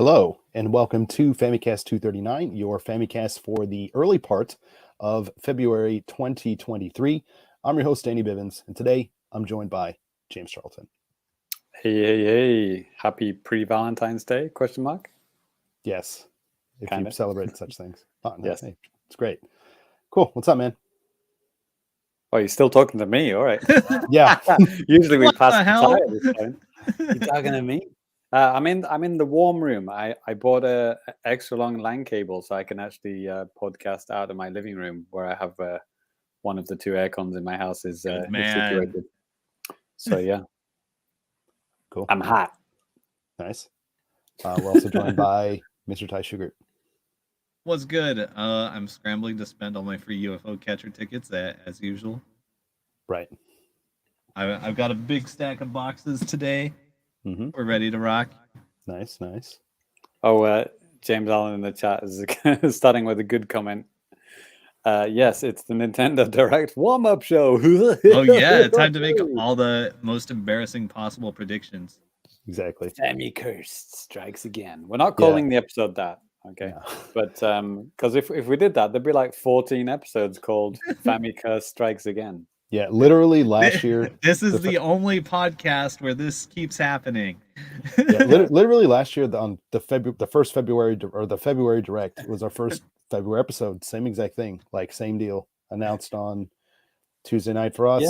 Hello, and welcome to Famicast 239, your Famicast for the early part of February 2023. I'm your host, Danny Bivens, and today I'm joined by James Charlton. Hey. Happy pre-Valentine's Day, question mark? Yes, if Kinda. you celebrate such things. Oh, no, Yes. hey, it's great. Cool. What's up, man? Oh, you're still talking to me? All right. Yeah. Usually we What pass the the hell? tie at this point. You're talking to me? I'm in the warm room. I bought a extra long LAN cable so I can actually podcast out of my living room where I have one of the two air cons in my house is situated. So yeah, Cool. I'm hot. Nice. We're also joined by Mr. Ty Sugart. What's good? I'm scrambling to spend all my free UFO catcher tickets as usual. Right. I've got a big stack of boxes today. Mm-hmm. We're ready to rock. Nice. Oh, James Allen in the chat is starting with a good comment. Yes, it's the Nintendo Direct warm-up show. Oh yeah, time to make all the most embarrassing possible predictions. Exactly. Famicast strikes again. We're not calling the episode that, okay? No. But because if we did that, there'd be like 14 episodes called Famicast Strikes Again. Yeah, literally last year. This is the only podcast where this keeps happening. Yeah, literally last year on the first February or the February Direct was our first February episode. Same exact thing, like same deal. Announced on Tuesday night for us.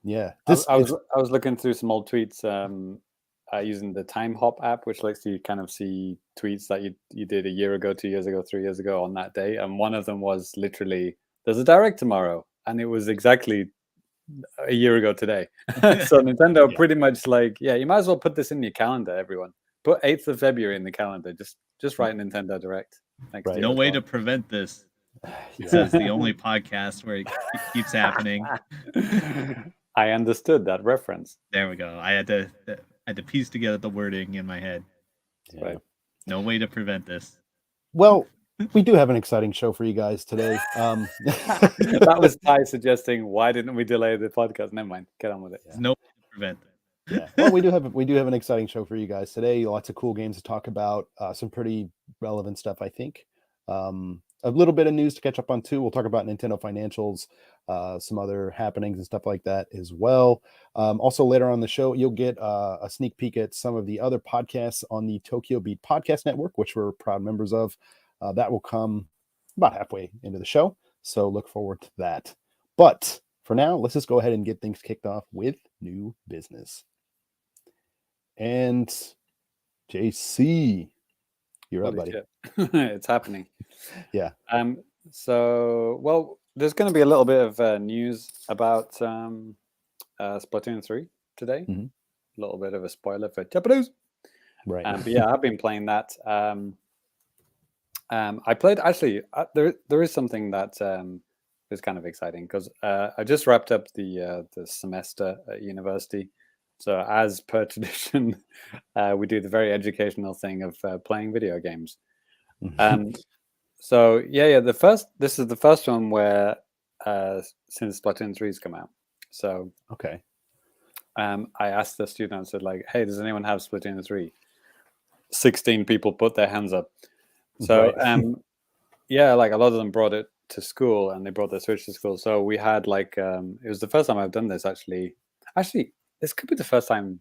Yeah. I was looking through some old tweets using the Time Hop app, which lets you kind of see tweets that you did a year ago, 2 years ago, 3 years ago on that day. And one of them was literally, "There's a Direct tomorrow," and it was exactly a year ago today. So Nintendo pretty much like, yeah, you might as well put this in your calendar, everyone. Put 8th of February in the calendar. Just write Nintendo Direct. Right. No way to prevent this. This is the only podcast where it keeps happening. I understood that reference. There we go. I had to piece together the wording in my head. Yeah. Right. No way to prevent this. Well, we do have an exciting show for you guys today. That was Ty suggesting, why didn't we delay the podcast? Never mind. Get on with it. There's no way to prevent it. Yeah. Well, we do have an exciting show for you guys today. Lots of cool games to talk about. Some pretty relevant stuff, I think. A little bit of news to catch up on too. We'll talk about Nintendo financials, some other happenings and stuff like that as well. Also later on the show, you'll get a sneak peek at some of the other podcasts on the TokyoBeat podcast network, which we're proud members of. That will come about halfway into the show. So look forward to that. But for now, let's just go ahead and get things kicked off with new business. And JC, you're up, buddy. It's happening. Yeah. So, well, there's going to be a little bit of news about Splatoon 3 today. Mhm. A little bit of a spoiler for JAPANews. Right. But yeah, I've been playing that. I played actually. There is something that is kind of exciting because I just wrapped up the semester at university. So as per tradition, we do the very educational thing of playing video games. So yeah. This is the first one where since Splatoon 3's come out. So okay. I asked the students, said like, "Hey, does anyone have Splatoon 3?" 16 people put their hands up. So Right. yeah, like a lot of them brought it to school and they brought their Switch to school. So we had like it was the first time I've done this actually. Actually, this could be the first time.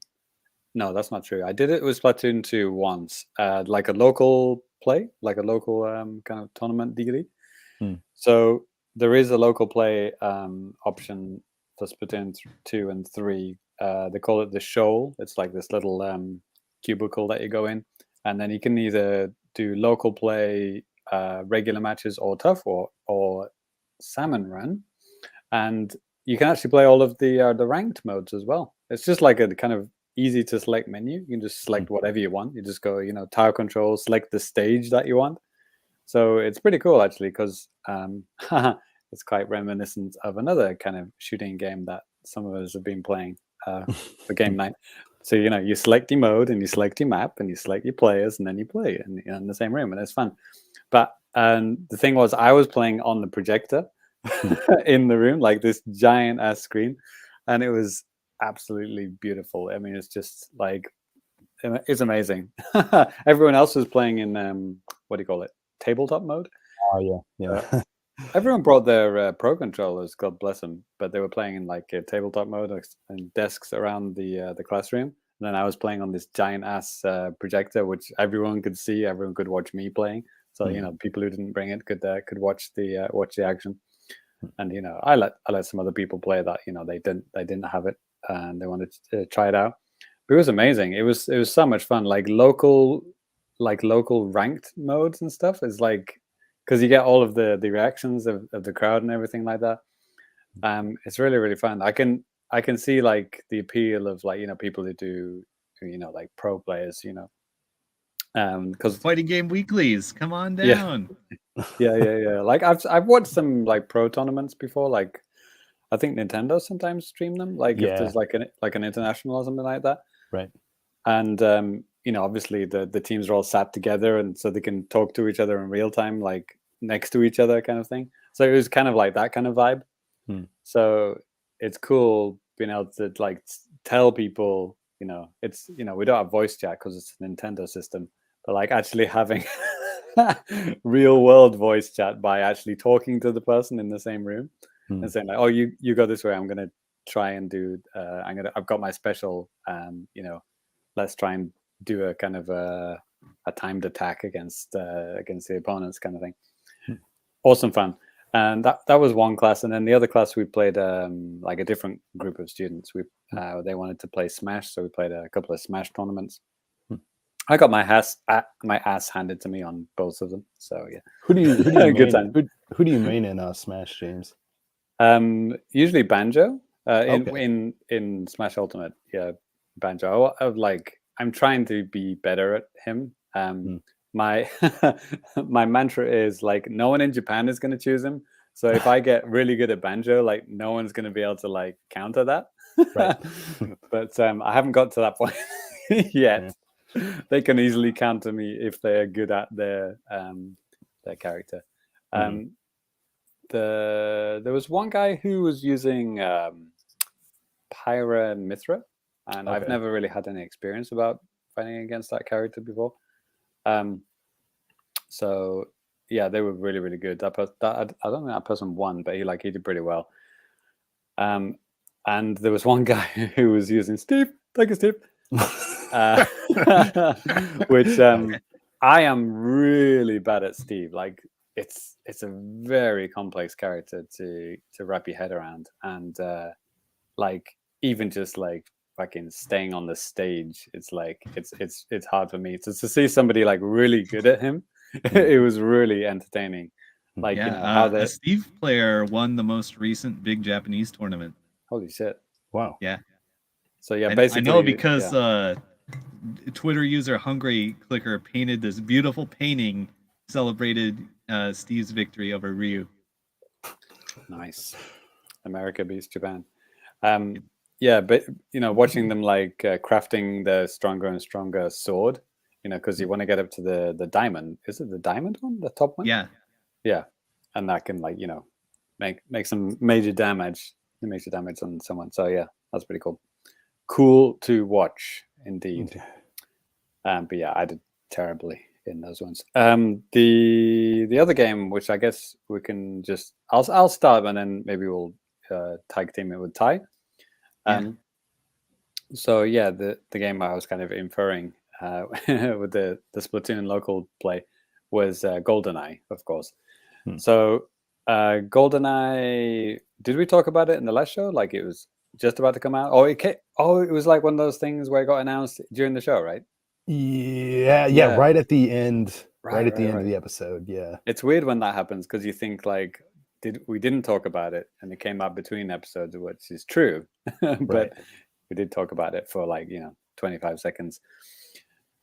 No, that's not true. I did it with Splatoon 2 once, like a local play, like a local kind of tournament dealie. So there is a local play option for Splatoon 2 and 3. They call it the shoal. It's like this little cubicle that you go in, and then you can either do local play, regular matches, or tough, or salmon run, and you can actually play all of the ranked modes as well. It's just like a kind of easy to select menu. You can just select whatever you want. You just go, tower control, select the stage that you want. So it's pretty cool actually, because it's quite reminiscent of another kind of shooting game that some of us have been playing for game night. So you select your mode and you select your map and you select your players and then you play in the same room and it's fun. But the thing was, I was playing on the projector in the room, like this giant ass screen, and it was absolutely beautiful. I mean, it's just like it's amazing. Everyone else was playing in what do you call it? Tabletop mode. Oh yeah. Everyone brought their pro controllers, God bless them, but they were playing in like a tabletop mode and desks around the classroom. And then I was playing on this giant ass projector, which everyone could see. Everyone could watch me playing. So people who didn't bring it could watch the action. And I let some other people play that. They didn't have it and they wanted to try it out. But it was amazing. It was so much fun. Like local ranked modes and stuff is like, because you get all of the reactions of the crowd and everything like that. It's really, really fun. I can see like the appeal of like people who do like pro players, because fighting game weeklies, come on down. Yeah. Like I've watched some like pro tournaments before. Like I think Nintendo sometimes stream them. Like if there's like an international or something like that. Right. And obviously the teams are all sat together, and so they can talk to each other in real time, like next to each other, kind of thing. So it was kind of like that kind of vibe. So it's cool being able to like tell people, it's we don't have voice chat because it's a Nintendo system, but like actually having real world voice chat by actually talking to the person in the same room and saying like, oh, you go this way, I'm gonna try and do I've got my special, let's try and do a kind of a timed attack against the opponents, kind of thing. Awesome fun. And that was one class, and then the other class we played like a different group of students. They wanted to play Smash, so we played a couple of Smash tournaments. I got my ass handed to me on both of them. So yeah. Who do you Good time. Who do you main in Smash, James? Usually Banjo. In Smash Ultimate, yeah, Banjo. I'm trying to be better at him. My my mantra is like, no one in Japan is going to choose him. So if I get really good at Banjo, like no one's going to be able to like counter that. Right. But I haven't got to that point yet. Yeah. They can easily counter me if they are good at their character. There was one guy who was using Pyra Mithra, and I've never really had any experience about fighting against that character before. So yeah, they were really, really good. I don't think that person won, but he did pretty well. And there was one guy who was using Steve. Thank you, Steve. Which I am really bad at Steve. Like it's a very complex character to wrap your head around, and like even just like fucking staying on the stage, it's like it's hard for me to see somebody like really good at him. It was really entertaining. Like how the Steve player won the most recent big Japanese tournament. Holy shit! Wow. Yeah. So yeah, basically I know because Twitter user Hungry Clicker painted this beautiful painting, celebrated Steve's victory over Ryu. Nice. America beats Japan. Yeah, but watching them like crafting the stronger and stronger sword, because you want to get up to the diamond. Is it the diamond one, the top one? Yeah. Yeah, and that can like make some major damage on someone. So yeah, that's pretty cool. Cool to watch indeed. But yeah, I did terribly in those ones. The other game, which I guess we can just I'll start and then maybe we'll tag team it with Ty. So yeah, the game I was kind of inferring with the Splatoon local play was Goldeneye, of course. So Goldeneye, did we talk about it in the last show? Like it was just about to come out? It was like one of those things where it got announced during the show, right? Yeah. Right at the end. Right at the end of the episode. Yeah. It's weird when that happens because you think like, we didn't talk about it and it came out between episodes, which is true. But we did talk about it for like 25 seconds.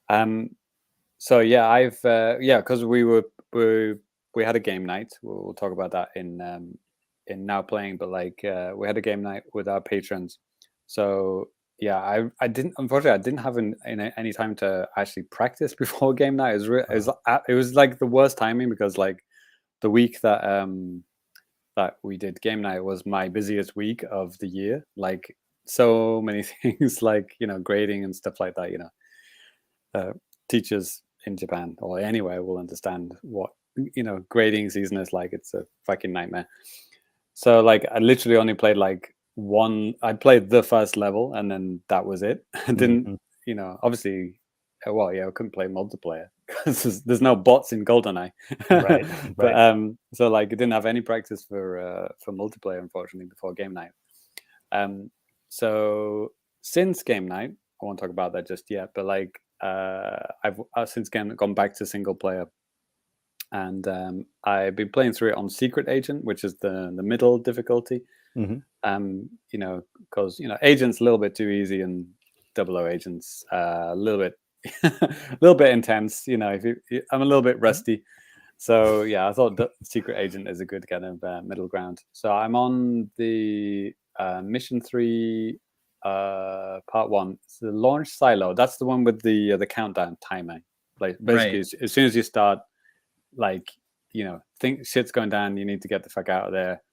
So yeah, because we had a game night. We'll talk about that in Now Playing, but like we had a game night with our patrons. So yeah, I didn't have any time to actually practice before game night. It was like the worst timing because like the week that we did game night was my busiest week of the year. Like so many things, like grading and stuff like that. teachers in Japan or anywhere will understand what grading season is like. It's a fucking nightmare. So like I literally only played like I played the first level and then that was it. I didn't obviously I couldn't play multiplayer because there's no bots in Goldeneye. Right. But so like I didn't have any practice for multiplayer, unfortunately, before game night. So since game night, I won't talk about that just yet, but like I've since gone back to single player, and I've been playing through it on Secret Agent, which is the middle difficulty. Because Agent's a little bit too easy, and 00 Agent's a little bit intense. I'm a little bit rusty, so yeah, I thought Secret Agent is a good kind of middle ground. So I'm on the mission 3, part 1. It's the launch silo. That's the one with the countdown timer. Like basically, as soon as you start, like think shit's going down, you need to get the fuck out of there.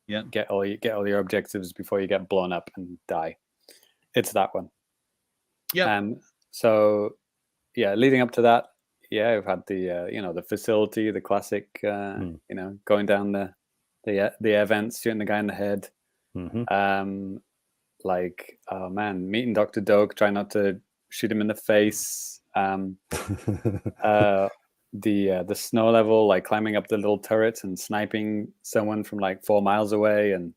Yeah, get all your objectives before you get blown up and die. It's that one. Yeah. So yeah, leading up to that, yeah, we've had the the facility, the classic, going down the air vents, shooting the guy in the head. Like, oh man, meeting Dr. Doak, try not to shoot him in the face. The snow level, like climbing up the little turrets and sniping someone from like 4 miles away, and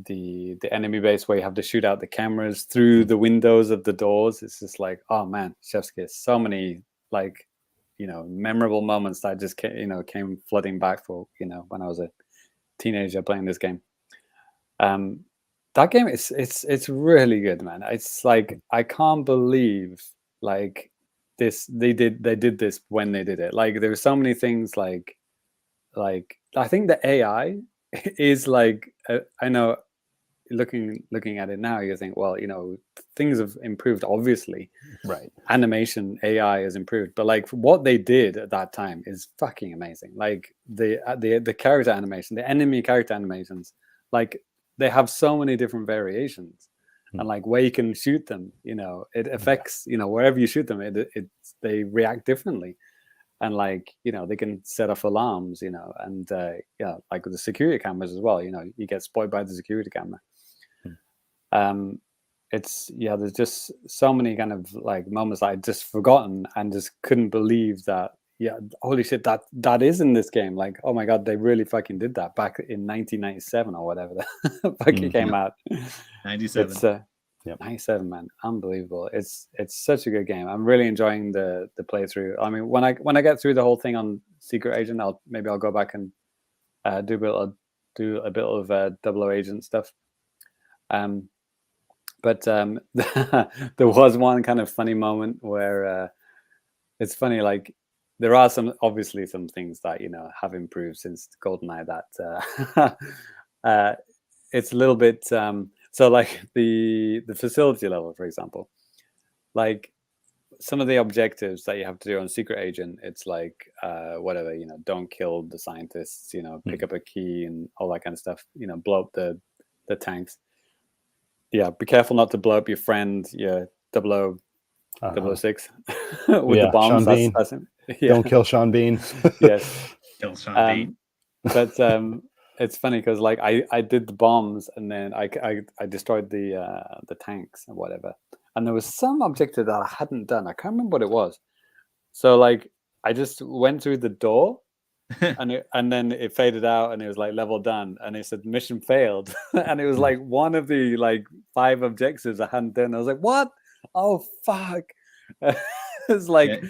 the enemy base where you have to shoot out the cameras through the windows of the doors. It's just like, oh man, chef's kiss. So many like memorable moments that just came flooding back for when I was a teenager playing this game. That game it's really good, man. It's like I can't believe like they did this when they did it. Like there were so many things like I think the AI is like I know looking at it now, you think, well, things have improved, obviously, right? Animation AI has improved, but like what they did at that time is fucking amazing. Like the character animation, the enemy character animations, like they have so many different variations, and like where you can shoot them, it affects wherever you shoot them, they react differently. And like they can set off alarms, and like with the security cameras as well, you get spoiled by the security camera. It's there's just so many kind of like moments that I'd just forgotten and just couldn't believe that holy shit, that is in this game. Like, oh my god, they really fucking did that back in 1997 or whatever that fucking came out. 97. It's 97, man, unbelievable. It's such a good game. I'm really enjoying the playthrough. I mean, when I get through the whole thing on Secret Agent, I'll go back and do a bit of 00 Agent stuff. But there was one kind of funny moment where it's funny, like there are obviously some things that have improved since Goldeneye, that it's a little bit so like the facility level, for example, like some of the objectives that you have to do on Secret Agent, it's like whatever, don't kill the scientists, pick up a key and all that kind of stuff, blow up the tanks. Yeah, be careful not to blow up your friend, 0006 with the bombs. Sean Bean. Don't kill Sean Bean. Yes. Kill Sean Bean. But it's funny because like I did the bombs and then I destroyed the tanks and whatever. And there was some objective that I hadn't done. I can't remember what it was. So like I just went through the door and then it faded out and it was like level done and it said mission failed. And it was like one of the like 5 objectives I hadn't done. I was like, what? Oh fuck. It's like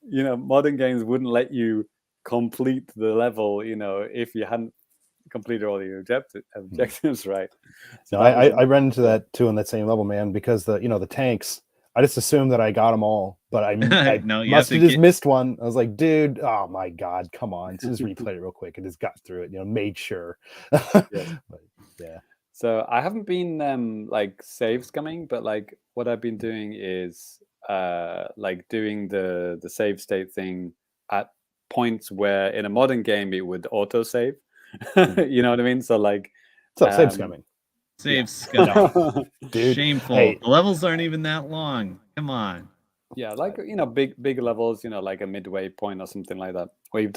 modern games wouldn't let you complete the level if you hadn't completed all your objectives right. So I ran into that too on that same level, man, because the tanks, I just assumed that I got them all, but I No, must have just missed one. I was like, dude, oh my god, come on. So just replay it real quick and just got through it, made sure. But, yeah. So I haven't been like save scumming, but like what I've been doing is like doing the save state thing at points where in a modern game it would auto save. You know what I mean? So like save scumming. Save scumming. Dude, Shameful. hey. The levels aren't even that long. Come on. Yeah, like big levels, like a midway point or something like that, where you've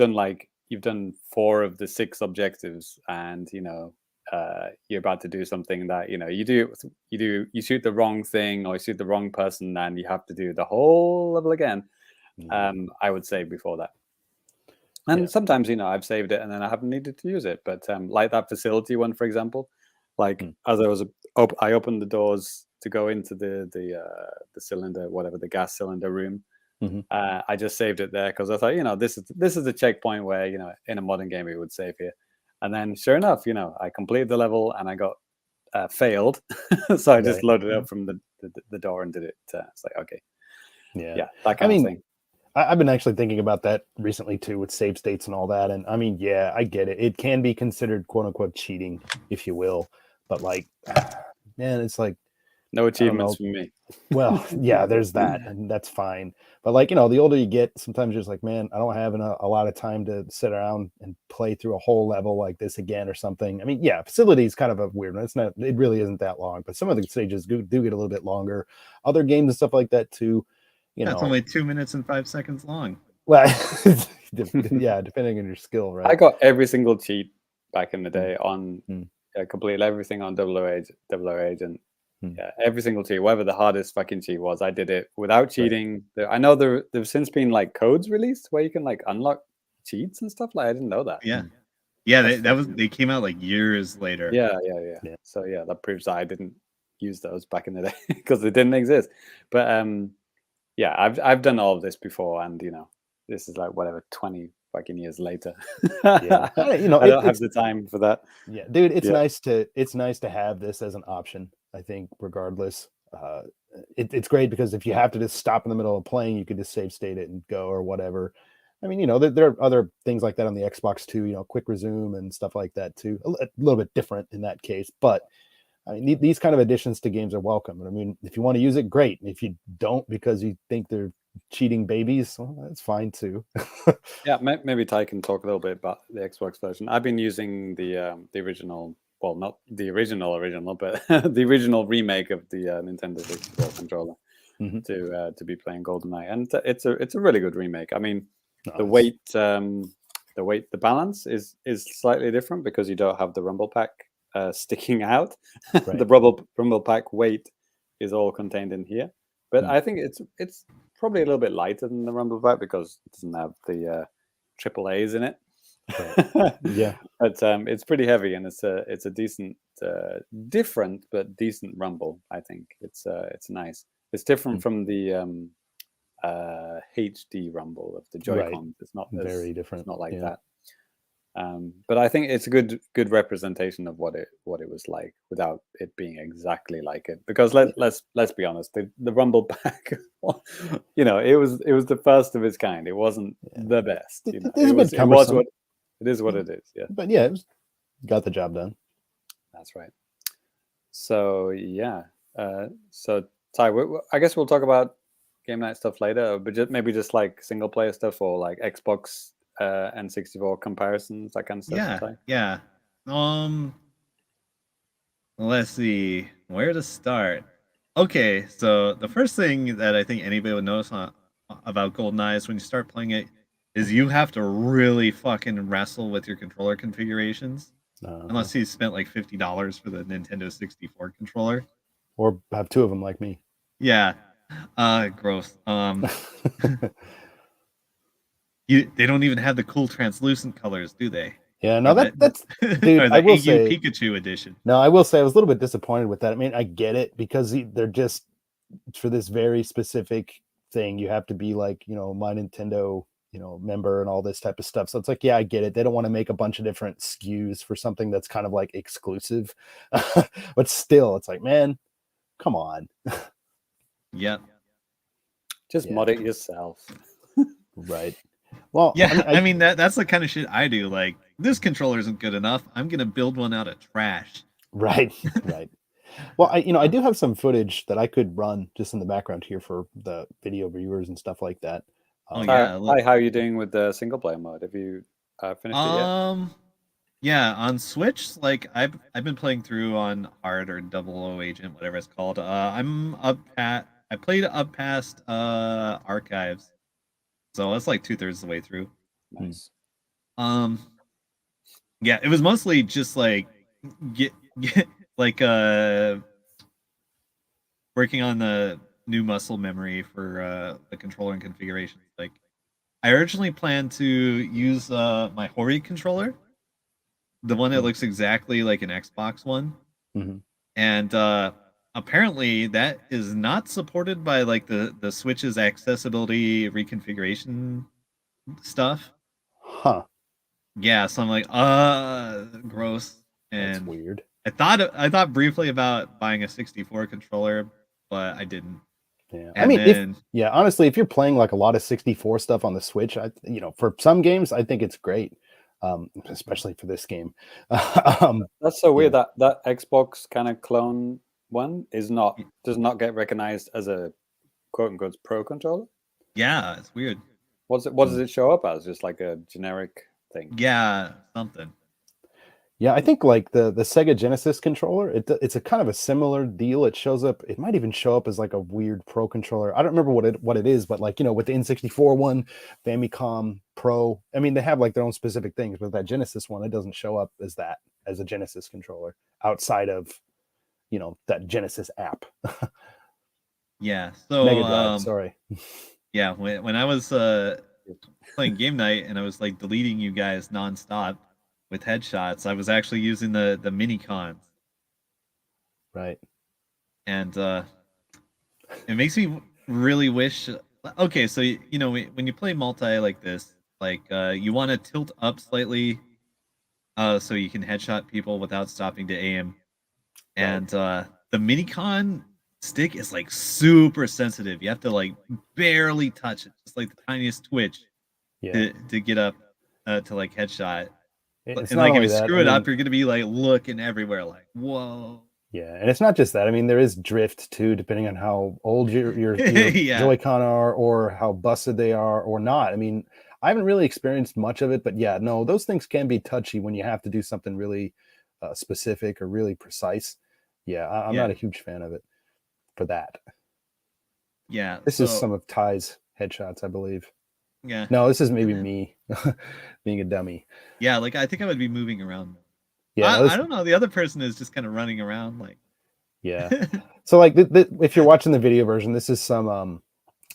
done 4 of the 6 objectives, and you're about to do something that you shoot the wrong thing or you shoot the wrong person, and you have to do the whole level again. I would say before that. And sometimes, I've saved it and then I haven't needed to use it. But like that facility one, for example, like as I opened the doors to go into the cylinder, whatever, the gas cylinder room. I just saved it there because I thought, this is the checkpoint where, in a modern game, it would save here. And then sure enough, I completed the level and I got failed. So I just loaded it up from the door and did it. It's like, okay. Yeah, that kind of thing. I've been actually thinking about that recently too, with save states and all that. And I mean, yeah, I get it. It can be considered quote unquote cheating, if you will. But like, man, it's like no achievements for me. Well, yeah, there's that, and that's fine. But like, the older you get, sometimes you're just like, man, I don't have a lot of time to sit around and play through a whole level like this again or something. I mean, yeah, facility is kind of a weird one. It really isn't that long, but some of the stages do get a little bit longer. Other games and stuff like that too. It's only 2 minutes and 5 seconds long. Well, yeah, depending on your skill, right? I got every single cheat back in the day on completed everything on Double O Agent. Yeah, every single cheat, whatever the hardest fucking cheat was, I did it without cheating. Right. I know there's since been like codes released where you can like unlock cheats and stuff. Like I didn't know that. Yeah, they came out like years later. Yeah. So yeah, that proves that I didn't use those back in the day because they didn't exist. But yeah, I've done all of this before, and this is like whatever 20 fucking years later. Yeah, I don't have the time for that. Yeah, dude, it's nice to have this as an option. I think regardless, it's great because if you have to just stop in the middle of playing, you could just save state it and go or whatever. I mean, there are other things like that on the Xbox too. Quick resume and stuff like that too. A little bit different in that case, but I mean, these kind of additions to games are welcome. I mean, if you want to use it, great. And if you don't because you think they're cheating babies, well, that's fine too. Yeah, maybe Ty can talk a little bit about the Xbox version. I've been using the original, well, not the original, but the original remake of the Nintendo 64 controller to be playing GoldenEye, and it's a really good remake. I mean, the balance is slightly different because you don't have the rumble pack sticking out. Right. The rumble pack weight is all contained in here, but I think it's probably a little bit lighter than the rumble pack because it doesn't have the triple A's in it. Right. Yeah, but it's pretty heavy, and it's a decent, different but decent rumble. I think it's nice. It's different from the HD rumble of the Joy-Cons. Right. It's not very different. It's not like that. But I think it's a good representation of what it was like without it being exactly like it. Because let's be honest, the rumble pack, it was the first of its kind. It wasn't the best. It is what it is. Yeah. But yeah, it got the job done. That's right. So yeah. So Ty, I guess we'll talk about game night stuff later, but maybe just like single player stuff or like Xbox and 64 comparisons, that kind of stuff. Yeah. Let's see where to start. Okay, so the first thing that I think anybody would notice about GoldenEye is when you start playing it, is you have to really fucking wrestle with your controller configurations, unless you spent like $50 for the Nintendo 64 controller, or have 2 of them like me. Yeah, gross. They don't even have the cool translucent colors, do they? Yeah, no, that's dude. Or the I will AU say Pikachu edition. No, I will say I was a little bit disappointed with that. I mean, I get it because they're just for this very specific thing. You have to be like, My Nintendo, member and all this type of stuff. So it's like, yeah, I get it. They don't want to make a bunch of different SKUs for something that's kind of like exclusive, but still, it's like, man, come on. Yep. Just mod it yourself. Right. Well, yeah, I mean that's the kind of shit I do. Like, this controller isn't good enough. I'm gonna build one out of trash. Right. Well, I do have some footage that I could run just in the background here for the video viewers and stuff like that. Hi, how are you doing with the single player mode? Have you finished it yet? Yeah, on Switch, like I've been playing through on hard or double O agent, whatever it's called. I'm up at I played up past archives, so that's like 2/3 of the way through. Nice. Yeah, it was mostly just like get like working on the new muscle memory for the controller and configurations. Like I originally planned to use my Hori controller, the one that looks exactly like an Xbox one. Mhm. And apparently that is not supported by like the Switch's accessibility reconfiguration stuff. Huh. Yeah, so I'm like, gross. That's And weird. I thought briefly about buying a 64 controller, but I didn't. Yeah. I And mean, then honestly, if you're playing like a lot of 64 stuff on the Switch, for some games, I think it's great. Especially for this game. That's so weird yeah. that Xbox kind of clone one does not get recognized as a quote unquote pro controller. yeah, it's weird. What does it show up as? Just like a generic thing? Yeah, something. Yeah, I think like the Sega Genesis controller, it's a kind of a similar deal. It shows up, it might even show up as like a weird pro controller. I don't remember what it is, but like, with the N64 one, Famicom Pro, I mean, they have like their own specific things, but that Genesis one, it doesn't show up as that, as a Genesis controller outside of, that Genesis app. Yeah. So Mega Drive, sorry. yeah, when I was playing game night and I was like deleting you guys nonstop with headshots, I was actually using the mini cons. Right. And it makes me really wish. Okay, so when you play multi like this, like you want to tilt up slightly, so you can headshot people without stopping to aim. And the minicon stick is like super sensitive. You have to like barely touch it, just like the tiniest twitch, Yeah. to get up to like headshot. It's And not like if only you that, screw it up, you're gonna be like looking everywhere, like whoa. yeah, and it's not just that. I mean, there is drift too, depending on how old your Yeah. Joy-Con are, or how busted they are, or not. I mean, I haven't really experienced much of it, but yeah, no, those things can be touchy when you have to do something really specific or really precise. Yeah, I'm Yeah. not a huge fan of it for that. Yeah. This is So some of Ty's headshots, I believe. yeah. No, this is maybe me being a dummy. Yeah, like I think I would be moving around. Yeah, no, I don't know. The other person is just kind of running around like yeah. So like if you're watching the video version, this is some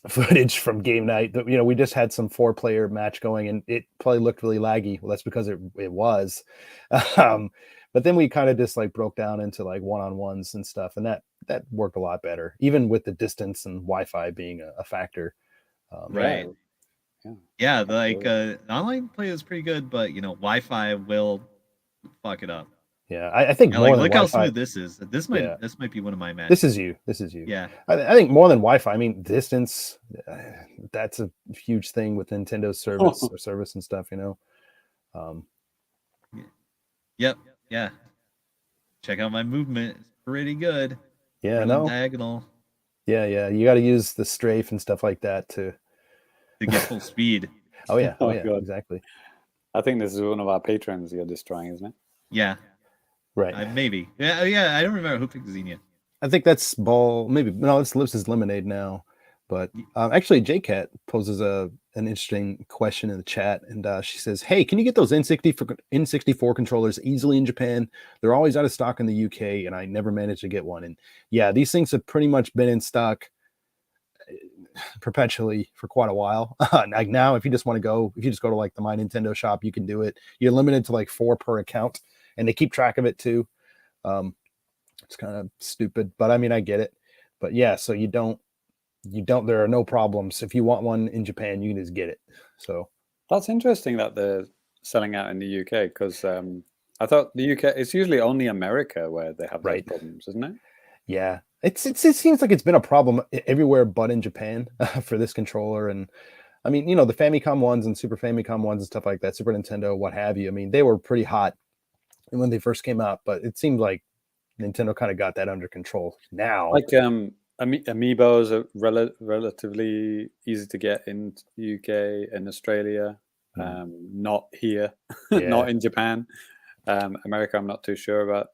footage from game night that we just had some 4-player match going and it probably looked really laggy. Well, that's because it was. But then we kind of just like broke down into like one-on-ones and stuff, and that worked a lot better, even with the distance and Wi-Fi being a factor. right. Yeah, like online play is pretty good, but Wi-Fi will fuck it up. Yeah, I think Yeah, more like than look how Wi-Fi. smooth this is. This Yeah. might be one of my This matches. is you. This is you. Yeah. I think more than Wi-Fi. I mean, distance. That's a huge thing with Nintendo's service and stuff. Yep. Yeah. Check out my movement. It's pretty good. Yeah, Running no. diagonal Yeah. You got to use the strafe and stuff like that to get full speed. Oh yeah. Oh, Yeah. God. Exactly. I think this is one of our patrons you're destroying, isn't it? Yeah. Right. Maybe. Yeah. I don't remember who picked Xenia. I think that's Ball. Maybe no. It's Lips is Lemonade now. But actually, JCat poses an interesting question in the chat, and she says, "Hey, can you get those N64 controllers easily in Japan? They're always out of stock in the UK, and I never managed to get one." And yeah, these things have pretty much been in stock perpetually for quite a while. Like now, if you just go to like the My Nintendo shop, you can do it. You're limited to like 4 per account, and they keep track of it too. It's kind of stupid, but I mean, I get it. But yeah, so there are no problems. If you want one in Japan, you can just get it. So that's interesting that they're selling out in the UK, because I thought the UK, it's usually only America where they have those problems, isn't it? Yeah, it seems like it's been a problem everywhere but in Japan for this controller. And I mean, the Famicom ones and Super Famicom ones and stuff like that, Super Nintendo, what have you. I mean, they were pretty hot when they first came out, but it seemed like Nintendo kind of got that under control now. Like Amiibos are relatively easy to get in UK and Australia, not here, not in Japan. America, I'm not too sure about.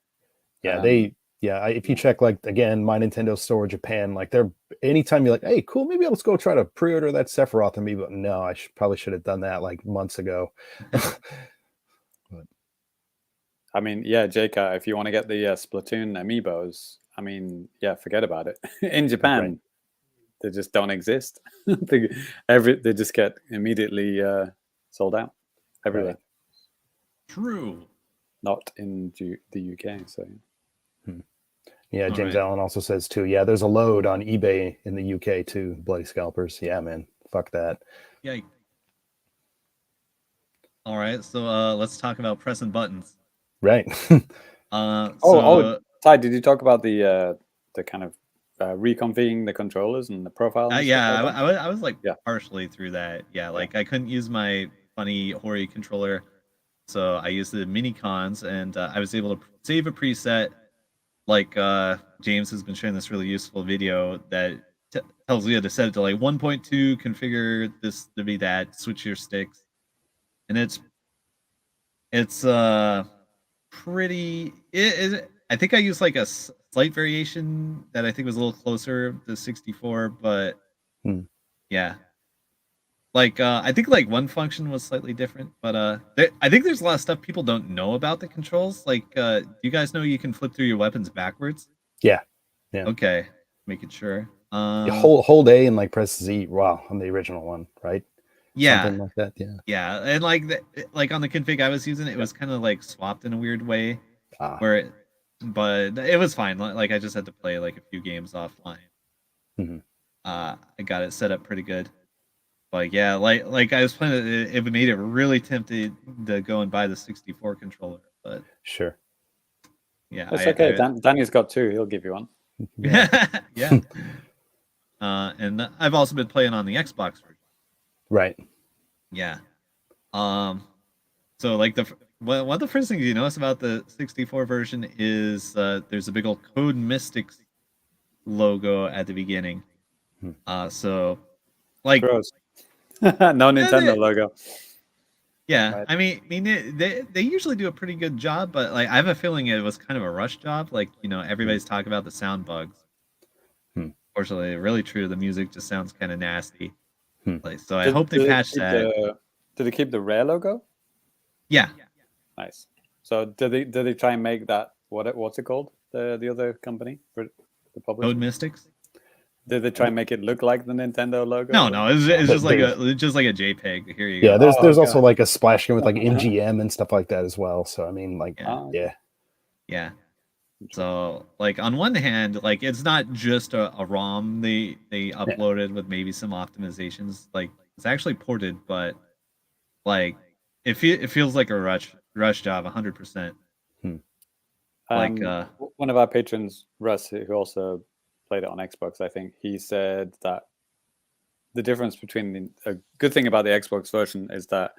Yeah, they Yeah, if you check, like, again, My Nintendo Store Japan, like, they're anytime you're like, hey, cool, maybe I'll just go try to pre-order that Sephiroth amiibo. No, I probably should have done that like months ago. I mean, yeah, JK, if you want to get the Splatoon amiibos, I mean, yeah, forget about it. In Japan, Right. they just don't exist. They just get immediately sold out everywhere. Right. True. Not in the UK. So Yeah, All James right. Allen also says too. Yeah, there's a load on eBay in the UK too. Bloody scalpers. Yeah, man. Fuck that. Yikes. All right, so let's talk about pressing buttons. Right. Ty, did you talk about the kind of reconfiguring the controllers and the profiles? And yeah, stuff like that? I was like Yeah. partially through that. Yeah, like I couldn't use my funny Hori controller, so I used the mini cons, and I was able to save a preset. Like James has been sharing this really useful video that tells you to set it to like 1.2, configure this to be that, switch your sticks, and it's pretty. I think I used like a slight variation that I think was a little closer to 64, but yeah. Like I think like one function was slightly different, but I think there's a lot of stuff people don't know about the controls. Like do you guys know you can flip through your weapons backwards? Yeah. Yeah. Okay, making sure. Hold A and like press Z. Wow, on the original one, right? Yeah, something like that. Yeah. yeah, and like on the config I was using, it was kind of like swapped in a weird way, but it was fine. Like I just had to play like a few games offline. I got it set up pretty good. Like yeah, like I was playing it made it really tempted to go and buy the 64 controller, but sure. Yeah, it's okay. Danny's got two. He'll give you one. Yeah. Yeah. And I've also been playing on the Xbox version. Right. Yeah. So like one of the first things you notice about the 64 version is there's a big old Code Mystics logo at the beginning. So like gross. No Nintendo logo. Yeah, right. I mean they usually do a pretty good job, but like I have a feeling it was kind of a rush job. Like everybody's talking about the sound bugs. Fortunately, really true. The music just sounds kind of nasty. Like, so I hope they patch that. Did they keep the Rare logo? Yeah. Nice. So did they try and make that what's it called? The other company for the publisher? Code Mystics. Did they try and make it look like the Nintendo logo? No, it's just like a JPEG. Here you go. Yeah, there's also like a splash screen with like MGM and stuff like that as well. So I mean, like, yeah. So like on one hand, like it's not just a ROM they uploaded with maybe some optimizations. Like it's actually ported, but like it feels like a rush job, 100%. Like one of our patrons, Russ, who also played it on Xbox, I think he said that the difference between a good thing about the Xbox version is that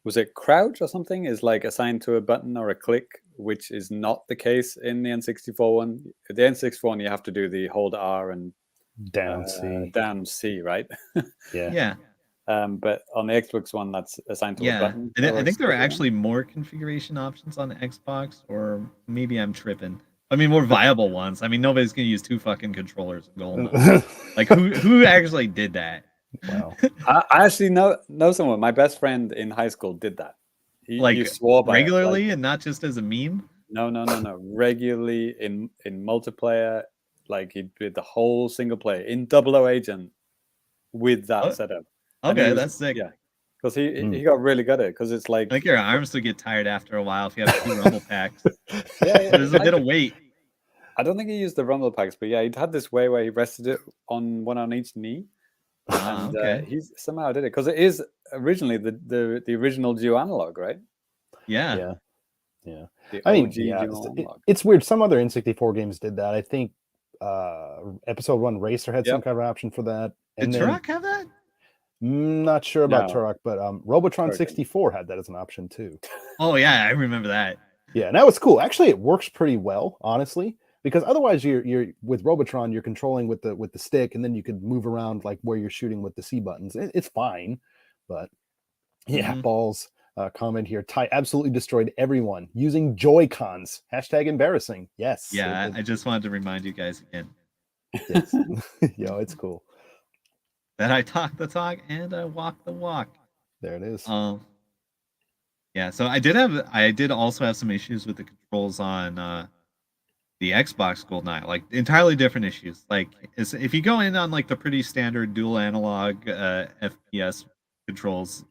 was it crouch or something is like assigned to a button or a click, which is not the case in the N64 one. The N64 one, you have to do the hold R and down C, right? Yeah. But on the Xbox one, that's assigned to a button. And I think there are actually more configuration options on the Xbox, or maybe I'm tripping. I mean, more viable ones. I mean, nobody's gonna use two fucking controllers in Goldeneye. Like, who actually did that? Wow. I actually know someone. My best friend in high school did that. He swore by regularly and not just as a meme. No. Regularly in multiplayer, like he did the whole single player in 00 Agent with that setup. Okay, that's sick. Yeah, because he got really good at it. Because it's like I think your arms would get tired after a while if you have 2 rumble packs. Yeah, there's a bit of weight. I don't think he used the rumble packs, but yeah, he had this way where he rested it on one on each knee. And he somehow did it because it is originally the original Geo analog, right? Yeah. I mean, it's weird. Some other N64 games did that. I think Episode 1 Racer had some kind of option for that. Did TotK have that? Not sure about TotK, but Robotron 64 had that as an option too. Oh yeah, I remember that. Yeah, and that was cool. Actually, it works pretty well, honestly. Because otherwise, you're with Robotron, you're controlling with the stick, and then you could move around like where you're shooting with the C buttons. It's fine, but yeah, balls. comment here. Ty absolutely destroyed everyone using Joy-Cons. Hashtag embarrassing. Yes. Yeah, I just wanted to remind you guys again Yes. Yo, it's cool. that I talk the talk and I walk the walk. There it is. Yeah, so I did also have some issues with the controls on the Xbox Goldeneye, like entirely different issues. Like if you go in on like the pretty standard dual analog FPS controls,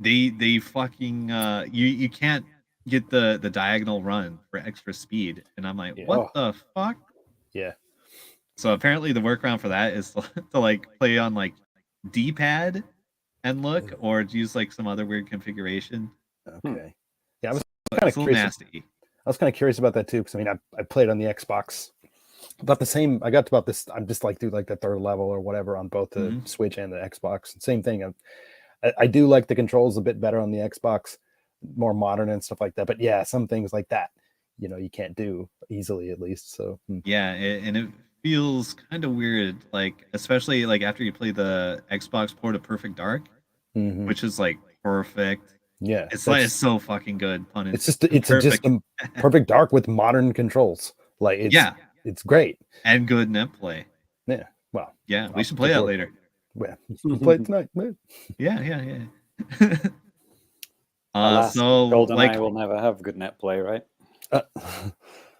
they fucking you can't get the diagonal run for extra speed, and I'm like, what the fuck? Yeah. So apparently the workaround for that is to like play on like D-pad and look, or use like some other weird configuration. Okay. Yeah, I was It's kind a of little curious. nasty. I was kind of curious about that too, because I mean, I played on the Xbox about the same. I got to about this. I'm just like do like the third level or whatever on both the Switch and the Xbox. Same thing. I do like the controls a bit better on the Xbox, more modern and stuff like that. But yeah, some things like that, you can't do easily, at least. So yeah, and it feels kind of weird, like especially like after you play the Xbox port of Perfect Dark, which is like perfect. Yeah, it's like it's so fucking good. It's just a Perfect Dark with modern controls. Like it's great and good net play. Yeah, well, yeah, we should play that later. Yeah, we'll play it tonight, man. Yeah. Alas, so GoldenEye like will never have good net play, right?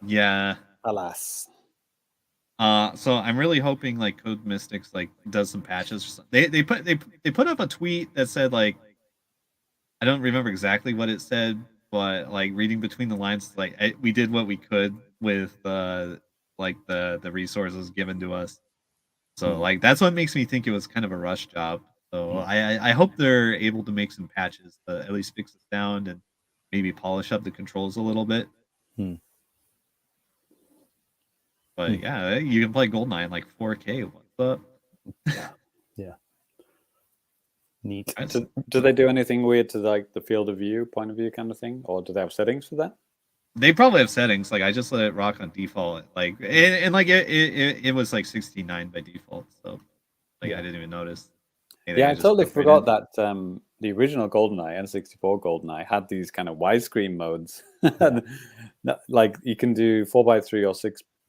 Yeah. Alas. So I'm really hoping like Code Mystics like does some patches. They put up a tweet that said like, I don't remember exactly what it said, but like reading between the lines, like we did what we could with like the resources given to us. So like that's what makes me think it was kind of a rush job. So I hope they're able to make some patches to at least fix the sound and maybe polish up the controls a little bit. But yeah, you can play Goldeneye in like 4K. What's up? Yeah. Neat. Do they do anything weird to like the field of view, point of view kind of thing, or do they have settings for that? They probably have settings. Like I just let it rock on default. Like and like it was like 69 by default. So like I didn't even notice. Yeah, I totally forgot that the original GoldenEye, N64 GoldenEye, had these kind of widescreen modes. Like you can do 4:3 or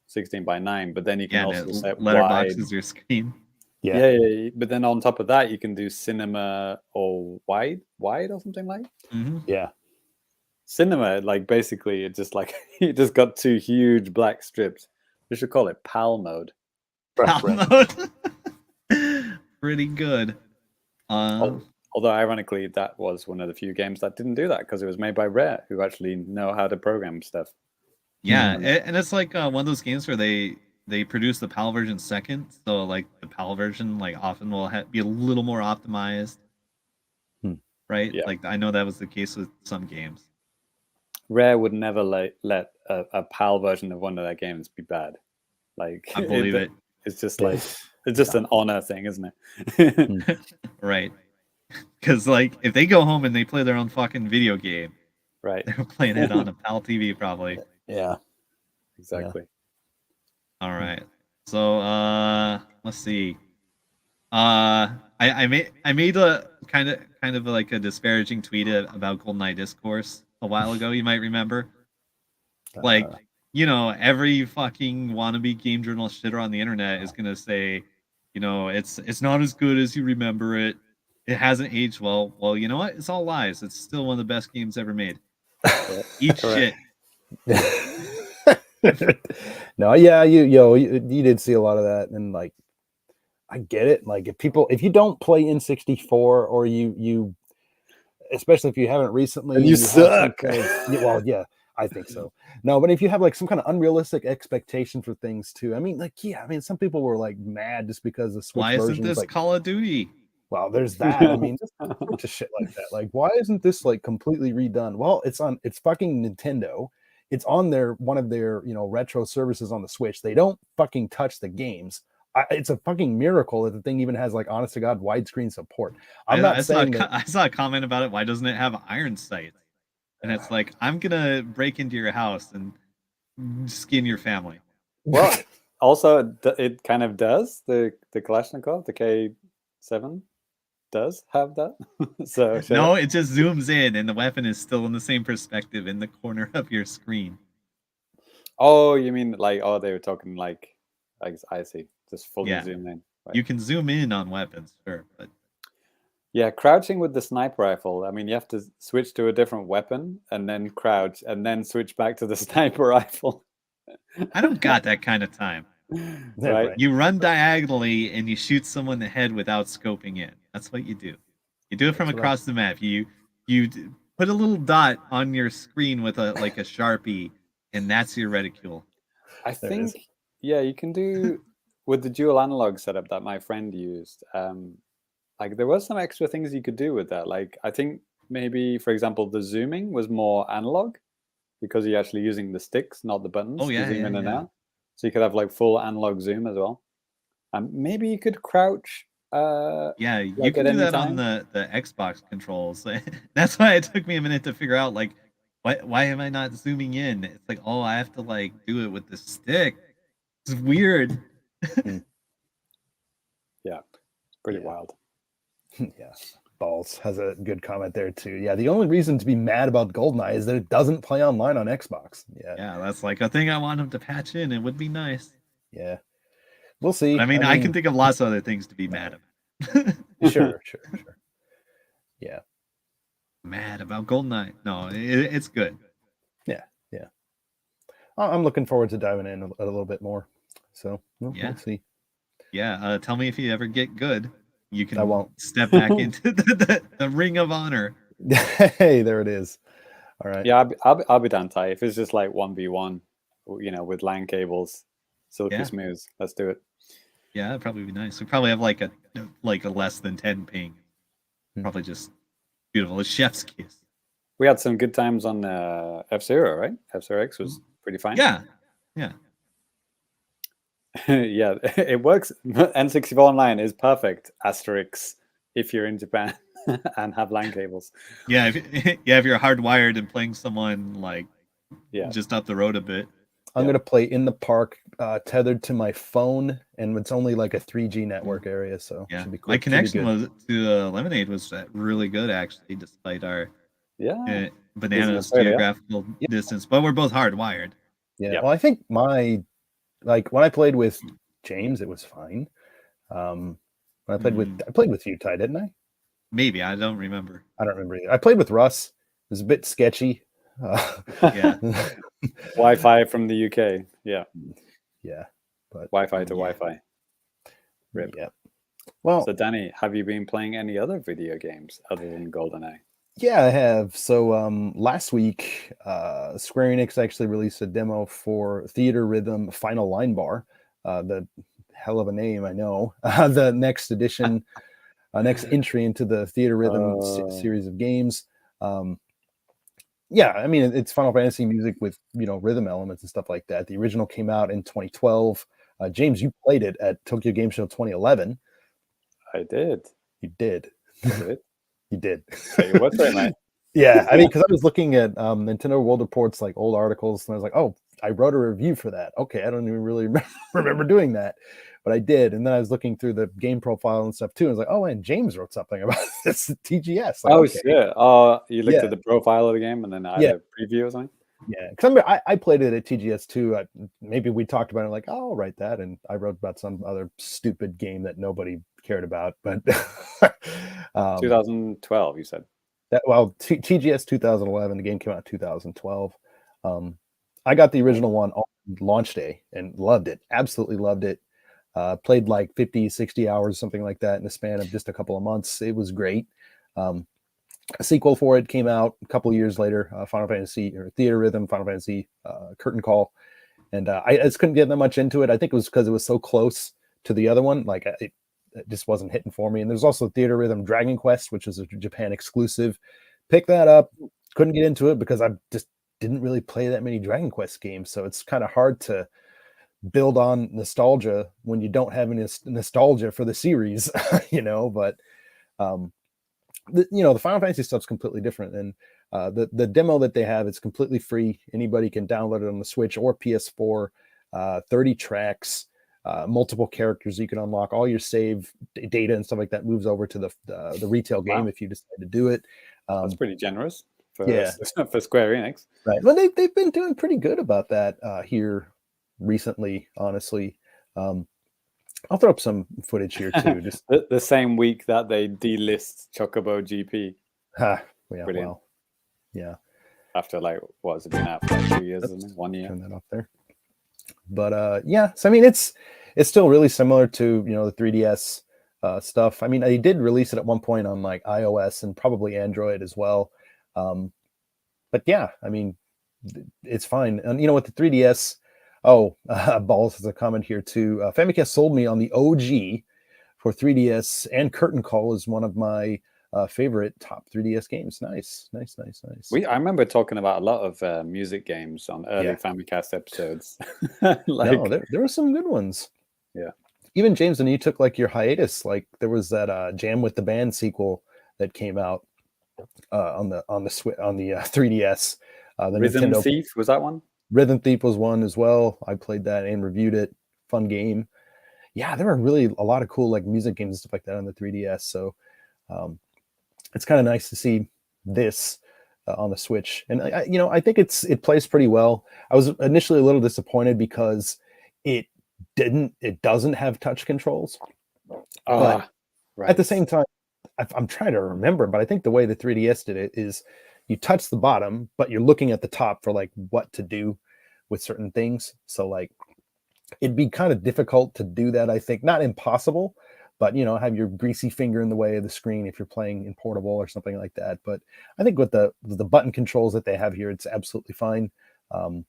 16:9, but then you can also set letterbox is your screen. Yeah. But then on top of that, you can do cinema or wide or something like. Yeah. Cinema, like basically, it just like you just got two huge black strips. We should call it PAL mode. PAL mode. Pretty good. Although ironically, that was one of the few games that didn't do that because it was made by Rare, who actually know how to program stuff. Yeah, and it's like one of those games where they produce the PAL version second, so like the PAL version like often will be a little more optimized, right? Yeah. Like I know that was the case with some games. Rare would never let a PAL version of one of their games be bad. Like I believe it. It's just like it's just an honor thing, isn't it? Right. Because like if they go home and they play their own fucking video game, right, they're playing it on a PAL TV probably. Yeah. Exactly. All right. So let's see. I made a kind of like a disparaging tweet about GoldenEye Discourse a while ago. You might remember. Like every fucking wannabe game journalist shitter on the internet is gonna say, it's not as good as you remember it. It hasn't aged well. Well, you know what? It's all lies. It's still one of the best games ever made. Eat shit. No, yeah, you did see a lot of that, and like I get it. Like if you don't play N64 or you especially if you haven't recently, and you suck. Well, yeah, I think so. No, but if you have like some kind of unrealistic expectation for things too, I mean, like, yeah, I mean, some people were like mad just because the Switch version. Why isn't this like, Call of Duty? Well, there's that. I mean, just a bunch of shit like that. Like, why isn't this like completely redone? Well, it's fucking Nintendo. It's on one of their retro services on the Switch. They don't fucking touch the games. It's a fucking miracle that the thing even has like honest to God widescreen support. I saw a comment about it. Why doesn't it have iron sights? And it's like, I'm gonna break into your house and skin your family. Well, also it kind of does the Kalashnikov, the K7. does have that. So No, it just zooms in, and the weapon is still in the same perspective in the corner of your screen. Oh, you mean like, oh, they were talking like I see, just fully Yeah. zoom in. Right. You can zoom in on weapons, sure, but Yeah, crouching with the sniper rifle. I mean, you have to switch to a different weapon and then crouch and then switch back to the sniper rifle. I don't got that kind of time. Right? You run diagonally and you shoot someone in the head without scoping in. That's what you do. You do it from That's what across the map. Put a little dot on your screen with a Sharpie, and that's your reticule. I There it is. think, yeah, you can do with the dual analog setup that my friend used. Like there was some extra things you could do with that. Like I think maybe, for example, the zooming was more analog because you're actually using the sticks, not the buttons, Oh, yeah, to zoom yeah, in and yeah. out. So you could have like full analog zoom as well. Maybe you could crouch. Yeah, you like can at do any that on time. the Xbox controls. That's why it took me a minute to figure out, like, why am I not zooming in? It's like, oh, I have to like do it with the stick. It's weird. Yeah, it's pretty Yeah. wild. Yeah. Balls has a good comment there too. Yeah, the only reason to be mad about Goldeneye is that it doesn't play online on Xbox. Yeah. Yeah, that's like a thing I want them to patch in. It would be nice. Yeah. We'll see. But, I mean, I can think of lots of other things to be mad about. Sure. Yeah. Mad about Goldeneye. No, it's good. Yeah. I'm looking forward to diving in a little bit more. So we'll see. Yeah, tell me if you ever get good. You can I won't. step back into the Ring of Honor. Hey, there it is. All right. Yeah, I'll be down, Ty. If it's just like 1v1, with LAN cables, silky smooth. Let's do it. Yeah, that'd probably be nice. We probably have like a less than 10 ping. Probably just beautiful. It's chef's kiss. We had some good times on F-Zero, right? F-Zero X was pretty fine. Yeah. Yeah, it works. N64 Online is perfect. Asterisk if you're in Japan and have LAN cables. Yeah, if you're hardwired and playing someone like just up the road a bit. I'm gonna play in the park, tethered to my phone, and it's only like a 3G network area, so yeah, should be cool. My connection to Lemonade was really good actually, despite our bananas geographical distance. But we're both hardwired. Yeah. Well, I think when I played with James, it was fine. When I played with you, Ty, didn't I? Maybe, I don't remember. I don't remember either. I played with Russ. It was a bit sketchy. Yeah. Wi-Fi from the UK. Yeah. But Wi-Fi to Wi-Fi. Rip. Yeah. Well, so Danny, have you been playing any other video games other than GoldenEye? Yeah, I have. So last week, Square Enix actually released a demo for Theatrhythm Final Line Bar. The hell of a name, I know. The next edition, next entry into the Theatrhythm series of games. Yeah, I mean, it's Final Fantasy music with, rhythm elements and stuff like that. The original came out in 2012. James, you played it at Tokyo Game Show 2011. I did. You did. I did. You did. Say what's that, mate? Yeah, I mean, because I was looking at Nintendo World Report's like old articles, and I was like, oh, I wrote a review for that. Okay, I don't even really remember doing that, but I did. And then I was looking through the game profile and stuff too. And I was like, oh, and James wrote something about this TGS. Like, shit! You looked at the profile of the game and then I had a preview or something. Yeah, because I played it at TGS too. Maybe we talked about it, like, oh, I'll write that, and I wrote about some other stupid game that nobody cared about. But 2012, you said. TGS 2011. The game came out in 2012. I got the original one on launch day and loved it. Absolutely loved it. Played like 50, 60 hours, something like that in the span of just a couple of months. It was great. A sequel for it came out a couple of years later, Final Fantasy or Theatrhythm Final Fantasy Curtain Call. And I just couldn't get that much into it. I think it was because it was so close to the other one. Like it just wasn't hitting for me. And there's also Theatrhythm Dragon Quest, which is a Japan exclusive. Picked that up. Couldn't get into it because I just didn't really play that many Dragon Quest games. So it's kind of hard to build on nostalgia when you don't have any nostalgia for the series, but the Final Fantasy stuff's completely different. And the demo that they have is completely free. Anybody can download it on the Switch or PS4, 30 tracks. multiple characters you can unlock. All your save data and stuff like that moves over to the retail game if you decide to do it. That's pretty generous for Yeah. for Square Enix. Right. Well, they've been doing pretty good about that here recently, honestly. I'll throw up some footage here too. Just the same week that they delist Chocobo GP. yeah, Brilliant. well, yeah. After like, what has it been out for like 2 years, isn't it? 1 year. Turn that off there. But yeah, so I mean, it's still really similar to the 3DS stuff. I mean, they did release it at one point on like iOS and probably Android as well. But yeah, I mean, it's fine. And with the 3DS, Balls has a comment here too. Famicast sold me on the OG for 3DS, and Curtain Call is one of my favorite top 3DS games. Nice. I remember talking about a lot of music games on early Famicast episodes. No, there were some good ones. Yeah. Even James, when you took like your hiatus, like there was that Jam with the Band sequel that came out on the 3DS. The Rhythm Nintendo Thief, was that one? Rhythm Thief was one as well. I played that and reviewed it. Fun game. Yeah, there were really a lot of cool like music games and stuff like that on the 3DS. So it's kind of nice to see this on the Switch. And I think it plays pretty well. I was initially a little disappointed because it doesn't have touch controls. But right. At the same time, I'm trying to remember, but I think the way the 3DS did it is you touch the bottom, but you're looking at the top for like what to do with certain things. So like it'd be kind of difficult to do that. I think not impossible, but have your greasy finger in the way of the screen if you're playing in portable or something like that. But I think with the button controls that they have here, it's absolutely fine. There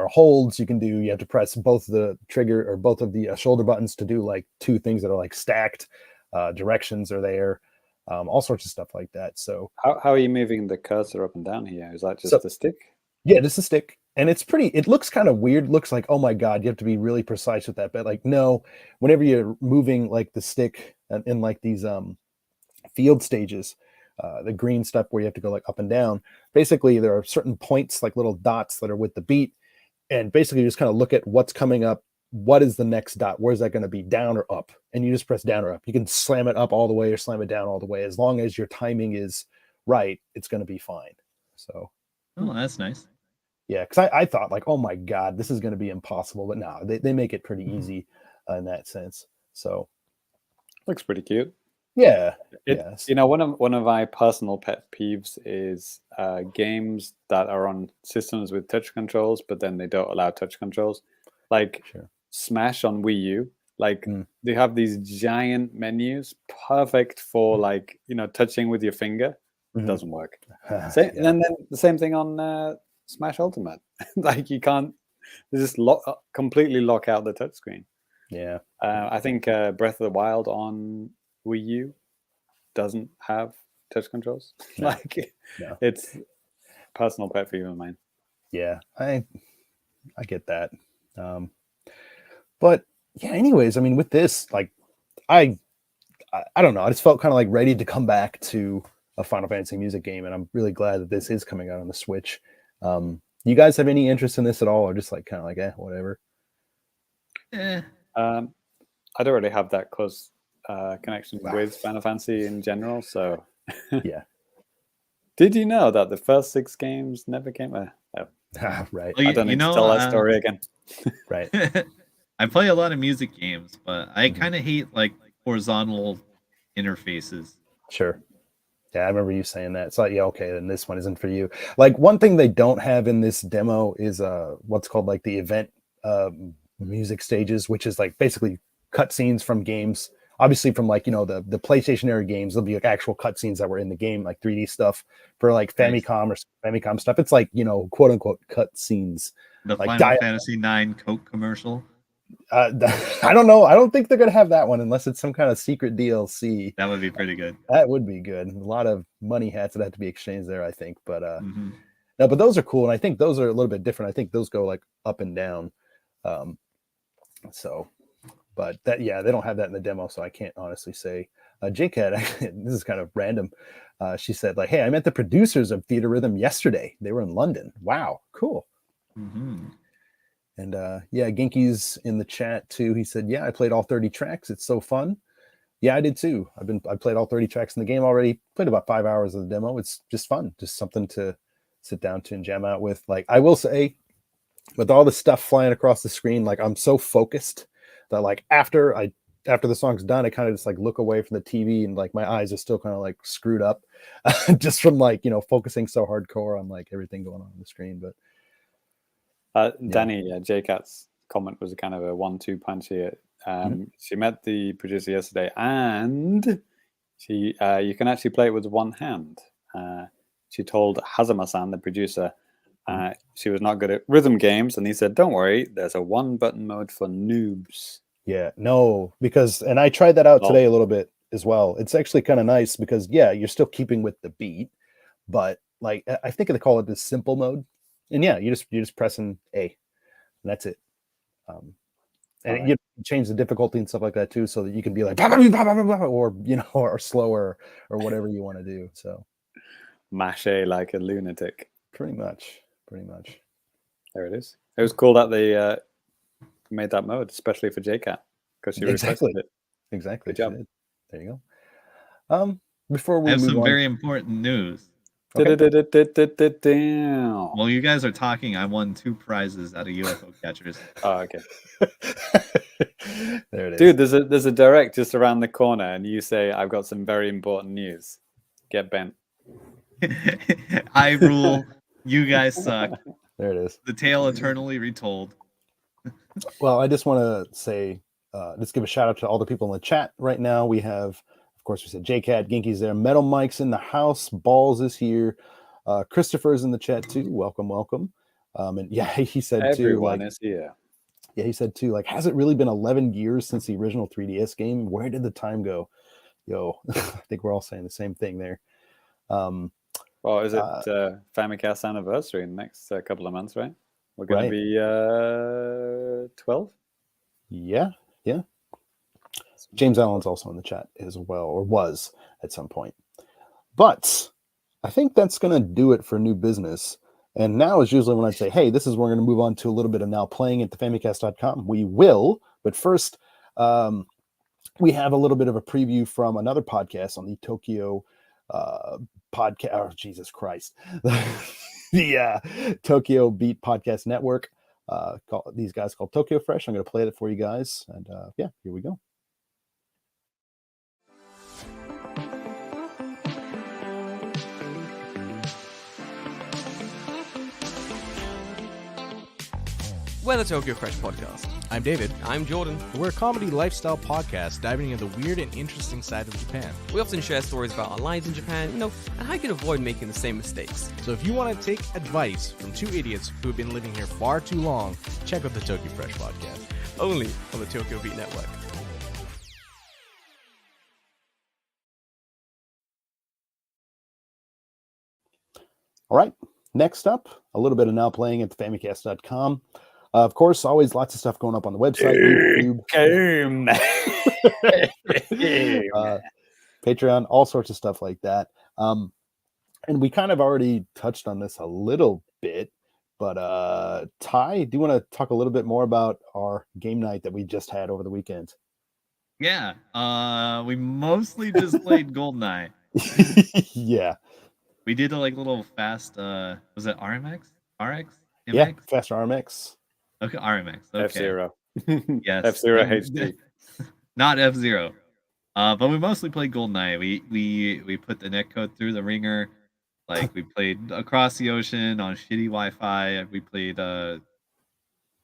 are holds you can do. You have to press both the trigger or both of the shoulder buttons to do like two things that are like stacked. Directions are there. All sorts of stuff like that. So how are you moving the cursor up and down here? Is that just the stick? Yeah, just a stick. And it looks kind of weird. Looks like, oh my God, you have to be really precise with that. But like, no, whenever you're moving like the stick in like these field stages, the green stuff where you have to go like up and down, basically there are certain points, like little dots that are with the beat. And basically you just kind of look at what's coming up. What is the next dot? Where's that going to be, down or up? And you just press down or up. You can slam it up all the way or slam it down all the way. As long as your timing is right, it's going to be fine. So, that's nice. Yeah, because I thought like, oh my God, this is going to be impossible. But no, they make it pretty easy in that sense. So, looks pretty cute. Yeah. Yes. One of my personal pet peeves is games that are on systems with touch controls, but then they don't allow touch controls. Like Smash on Wii U, like they have these giant menus, perfect for like touching with your finger. It doesn't work. And then the same thing on Smash Ultimate. Like you can't, they just completely lock out the touchscreen. Yeah. I think Breath of the Wild on Wii U doesn't have touch controls. It's personal pet peeve of mine. Yeah, I get that. But yeah, anyways, I mean, with this, like, I don't know. I just felt kind of like ready to come back to a Final Fantasy music game, and I'm really glad that this is coming out on the Switch. You guys have any interest in this at all, or just like kind of like, whatever? I don't really have that close connection with Final Fantasy in general, so yeah. Did you know that the first 6 games never came out? Right. I don't need to tell that story again. Right. I play a lot of music games, but I kind of hate like horizontal interfaces. Sure. Yeah, I remember you saying that. It's like, yeah, okay, then this one isn't for you. Like one thing they don't have in this demo is what's called like the event music stages, which is like basically cutscenes from games. Obviously from like, the PlayStation era games, there'll be like actual cutscenes that were in the game, like 3D stuff. For like Famicom or Famicom stuff, it's like, quote unquote cutscenes. The like Final Fantasy IX Coke commercial. I don't know. I don't think they're gonna have that one unless it's some kind of secret DLC. That would be pretty good. That would be good. A lot of money hats that have to be exchanged there, I think. But no, but those are cool, and I think those are a little bit different. I think those go like up and down. But that, yeah, they don't have that in the demo, so I can't honestly say. Jake had, this is kind of random. She said, like, hey, I met the producers of Theatrhythm yesterday. They were in London. Wow, cool. And yeah, Genki's in the chat too. He said, "Yeah, I played all 30 tracks. It's so fun." Yeah, I did too. I played all 30 tracks in the game already. Played about 5 hours of the demo. It's just fun, just something to sit down to and jam out with. Like, I will say, with all the stuff flying across the screen, like, I'm so focused that like after the song's done, I kind of just like look away from the TV and like my eyes are still kind of like screwed up just from like, focusing so hardcore on like everything going on the screen. But Danny, JCat's comment was a kind of a 1-2 punch here. She met the producer yesterday, and you can actually play it with one hand. She told Hazama-san, the producer, she was not good at rhythm games, and he said, "Don't worry, there's a one-button mode for noobs." Yeah, no, and I tried that out today a little bit as well. It's actually kind of nice because you're still keeping with the beat, but like I think they call it the simple mode, and you're just pressing A, and that's it. And you change the difficulty and stuff like that too, so that you can be like or or slower or whatever you want to do. So mash A like a lunatic. Pretty much. There it is. It was cool that they made that mode, especially for JCat, because you requested it. Exactly. Good job. There you go. Before we I have move some on, very important news. Okay. While you guys are talking, I won 2 prizes out of UFO catchers. Oh, okay. There it is. Dude, there's a direct just around the corner, and you say, "I've got some very important news." Get bent. I rule. You guys suck. There it is. The tale eternally retold. Well, I just want to say, let's give a shout out to all the people in the chat right now. We have, of course, we said JCat, Genki's there, Metal Mike's in the house, Balls is here, Christopher's in the chat too. Welcome. And yeah, he said everyone too, is here. Yeah, he said too, like, has it really been 11 years since the original 3DS game? Where did the time go? Yo, I think we're all saying the same thing there. Well, is it Famicast anniversary in the next couple of months, right? We're going to be 12? Yeah. James Allen's also in the chat as well, or was at some point. But I think that's going to do it for new business. And now is usually when I say, hey, this is where we're going to move on to a little bit of now playing at the Famicast.com. We will, but first, we have a little bit of a preview from another podcast on the Tokyo podcast. Oh, Jesus Christ. The TokyoBeat podcast network. These guys called Tokyo Fresh. I'm going to play it for you guys. And here we go. We're the Tokyo Fresh podcast. I'm David. I'm Jordan. We're a comedy lifestyle podcast diving into the weird and interesting side of Japan. We often share stories about our lives in Japan, and how you can avoid making the same mistakes. So if you want to take advice from 2 idiots who have been living here far too long, check out the Tokyo Fresh podcast. Only on the TokyoBeat network. All right. Next up, a little bit of now playing at the Famicast.com. Of course, always lots of stuff going up on the website, YouTube, Patreon, all sorts of stuff like that. And we kind of already touched on this a little bit, but Ty, do you want to talk a little bit more about our game night that we just had over the weekend? Yeah, we mostly just played Goldeneye. Yeah. We did a little fast, was it RMX? RX? MX? Yeah, fast RMX. Okay, RMX. Okay. F-Zero. Yes. F-Zero HD. Not F-Zero. But we mostly played Goldeneye. We put the netcode through the ringer. We played across the ocean on shitty Wi-Fi. We played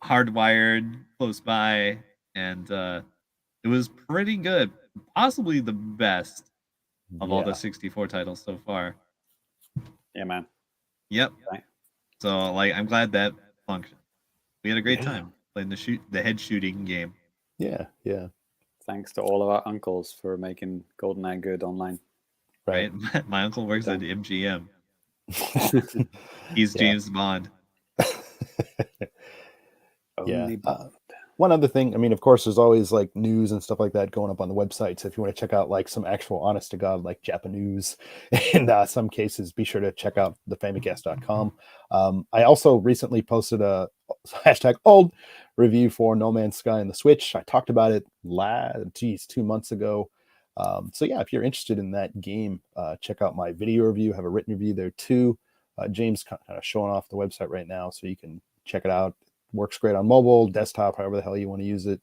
hardwired close by, and it was pretty good. Possibly the best of all the 64 titles so far. Yeah, man. Yep. Right. So I'm glad that functioned. We had a great time playing the head shooting game. Yeah. Thanks to all of our uncles for making GoldenEye good online. Right. My uncle works at MGM. He's James Bond. Yeah. One other thing, I mean, of course, there's always news and stuff like that going up on the website. So if you want to check out some actual honest to God JAPANews, in some cases, be sure to check out the Famicast.com. I also recently posted hashtag old review for No Man's Sky and the Switch. I talked about it 2 months ago. So yeah, if you're interested in that game, check out my video review. I have a written review there too. James kind of showing off the website right now, so you can check it out. Works great on mobile, desktop, however the hell you want to use it.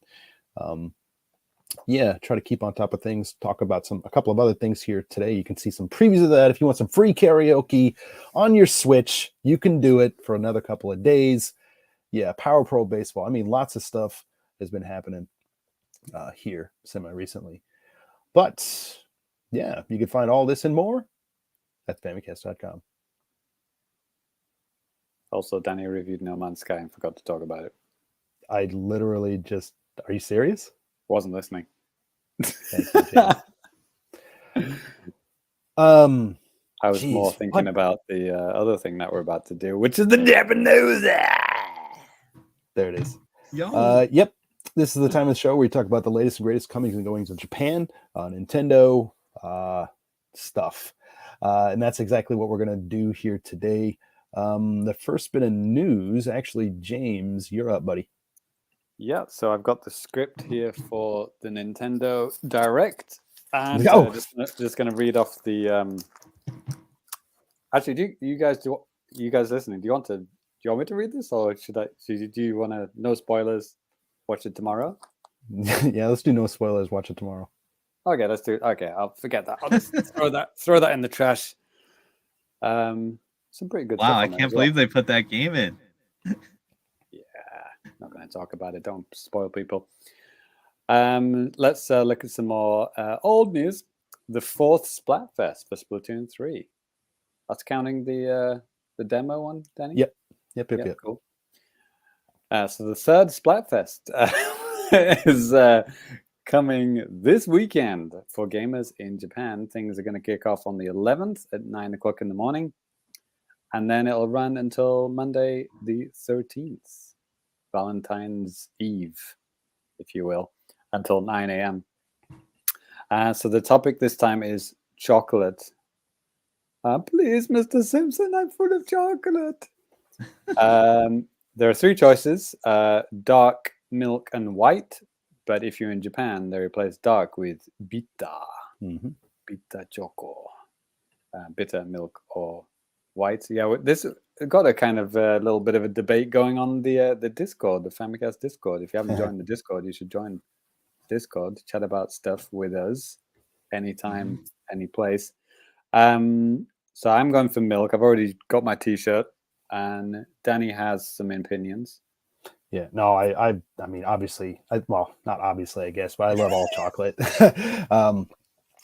Yeah, try to keep on top of things. Talk about a couple of other things here today. You can see some previews of that. If you want some free karaoke on your Switch, you can do it for another couple of days. Yeah, Power Pro Baseball. I mean, lots of stuff has been happening here semi-recently. But yeah, you can find all this and more at famicast.com. Also, Danny reviewed No Man's Sky and forgot to talk about it. I literally just... Are you serious? Wasn't listening. Thank you, James. I was more thinking about the other thing that we're about to do, which is the JAPANews. There it is. Yo. Yep. This is the time of the show where we talk about the latest and greatest comings and goings of Japan, Nintendo stuff. And that's exactly what we're going to do here today. The first bit of news, actually, James, you're up, buddy. Yeah, so I've got the script here for the Nintendo Direct, and just going to read off the. Actually, do you guys listening? Do you want me to read this, or do you want to no spoilers? Watch it tomorrow. Yeah, let's do no spoilers. Watch it tomorrow. Okay, let's do it. Okay, I'll forget that. I'll just throw that in the trash. Some pretty good. Wow, I can't believe they put that game in. Not going to talk about it. Don't spoil people. Let's look at some more old news. The 4th Splatfest for Splatoon 3. That's counting the demo one, Danny? Yep. Cool. So the 3rd Splatfest is coming this weekend for gamers in Japan. Things are going to kick off on the 11th at 9 o'clock in the morning. And then it'll run until Monday the 13th. Valentine's Eve, if you will, until 9 a.m. So the topic this time is chocolate. Please, Mr. Simpson, I'm full of chocolate. There are 3 choices, dark, milk, and white. But if you're in Japan, they replace dark with bitter. Mm-hmm. Bitter choco. Bitter milk or white. Yeah, this got a kind of a little bit of a debate going on the Discord, the Famicast Discord. If you haven't joined the Discord, you should join Discord to chat about stuff with us anytime, any place. So I'm going for milk. I've already got my T-shirt, and Danny has some opinions. Yeah, no, I mean, obviously, well, not obviously, I guess, but I love all chocolate.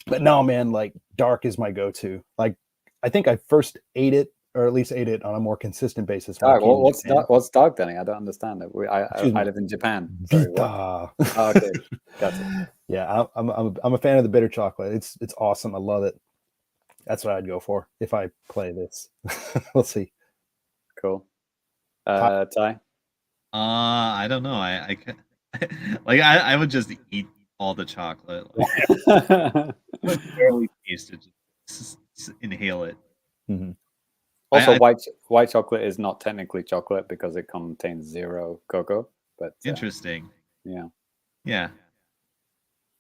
But no, man, like dark is my go-to. Like, I think I first ate it, or at least ate it on a more consistent basis. Dark. What's dark? What's dark, Danny? I don't understand it. I live in Japan. Sorry, oh, okay, gotcha. Yeah, I'm a fan of the bitter chocolate. It's awesome. I love it. That's what I'd go for if I play this. We'll see. Cool. Ty? I don't know. I like I would just eat all the chocolate. Like, barely taste it. Just inhale it. Mm-hmm. Also, white chocolate is not technically chocolate because it contains 0 cocoa. But interesting. Yeah.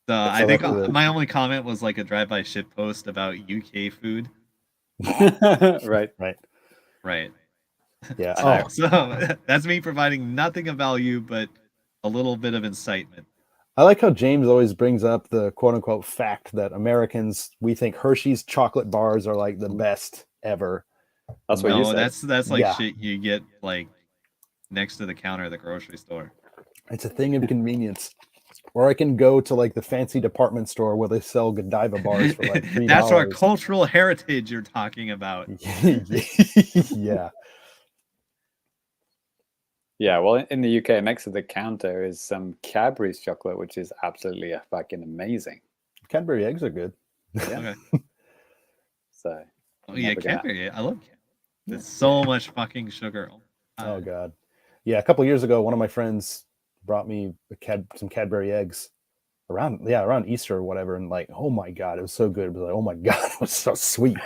So I think my only comment was like a drive-by shit post about UK food. Right. Yeah. So that's me providing nothing of value, but a little bit of incitement. I like how James always brings up the quote-unquote fact that Americans, we think Hershey's chocolate bars are like the best ever. That's what you said. That's like shit you get like next to the counter at the grocery store. It's a thing of convenience. Or I can go to like the fancy department store where they sell Godiva bars for like $3. That's our cultural heritage you're talking about. Yeah. Yeah, well, in the UK, next to the counter is some Cadbury's chocolate, which is absolutely fucking amazing. Cadbury eggs are good. Yeah. Okay. So. Cadbury. I love Cadbury. There's so much fucking sugar. Oh god. Yeah, a couple years ago, one of my friends brought me some Cadbury eggs, around Easter or whatever, and like, oh my god, it was so good. It was like, oh my god, it was so sweet.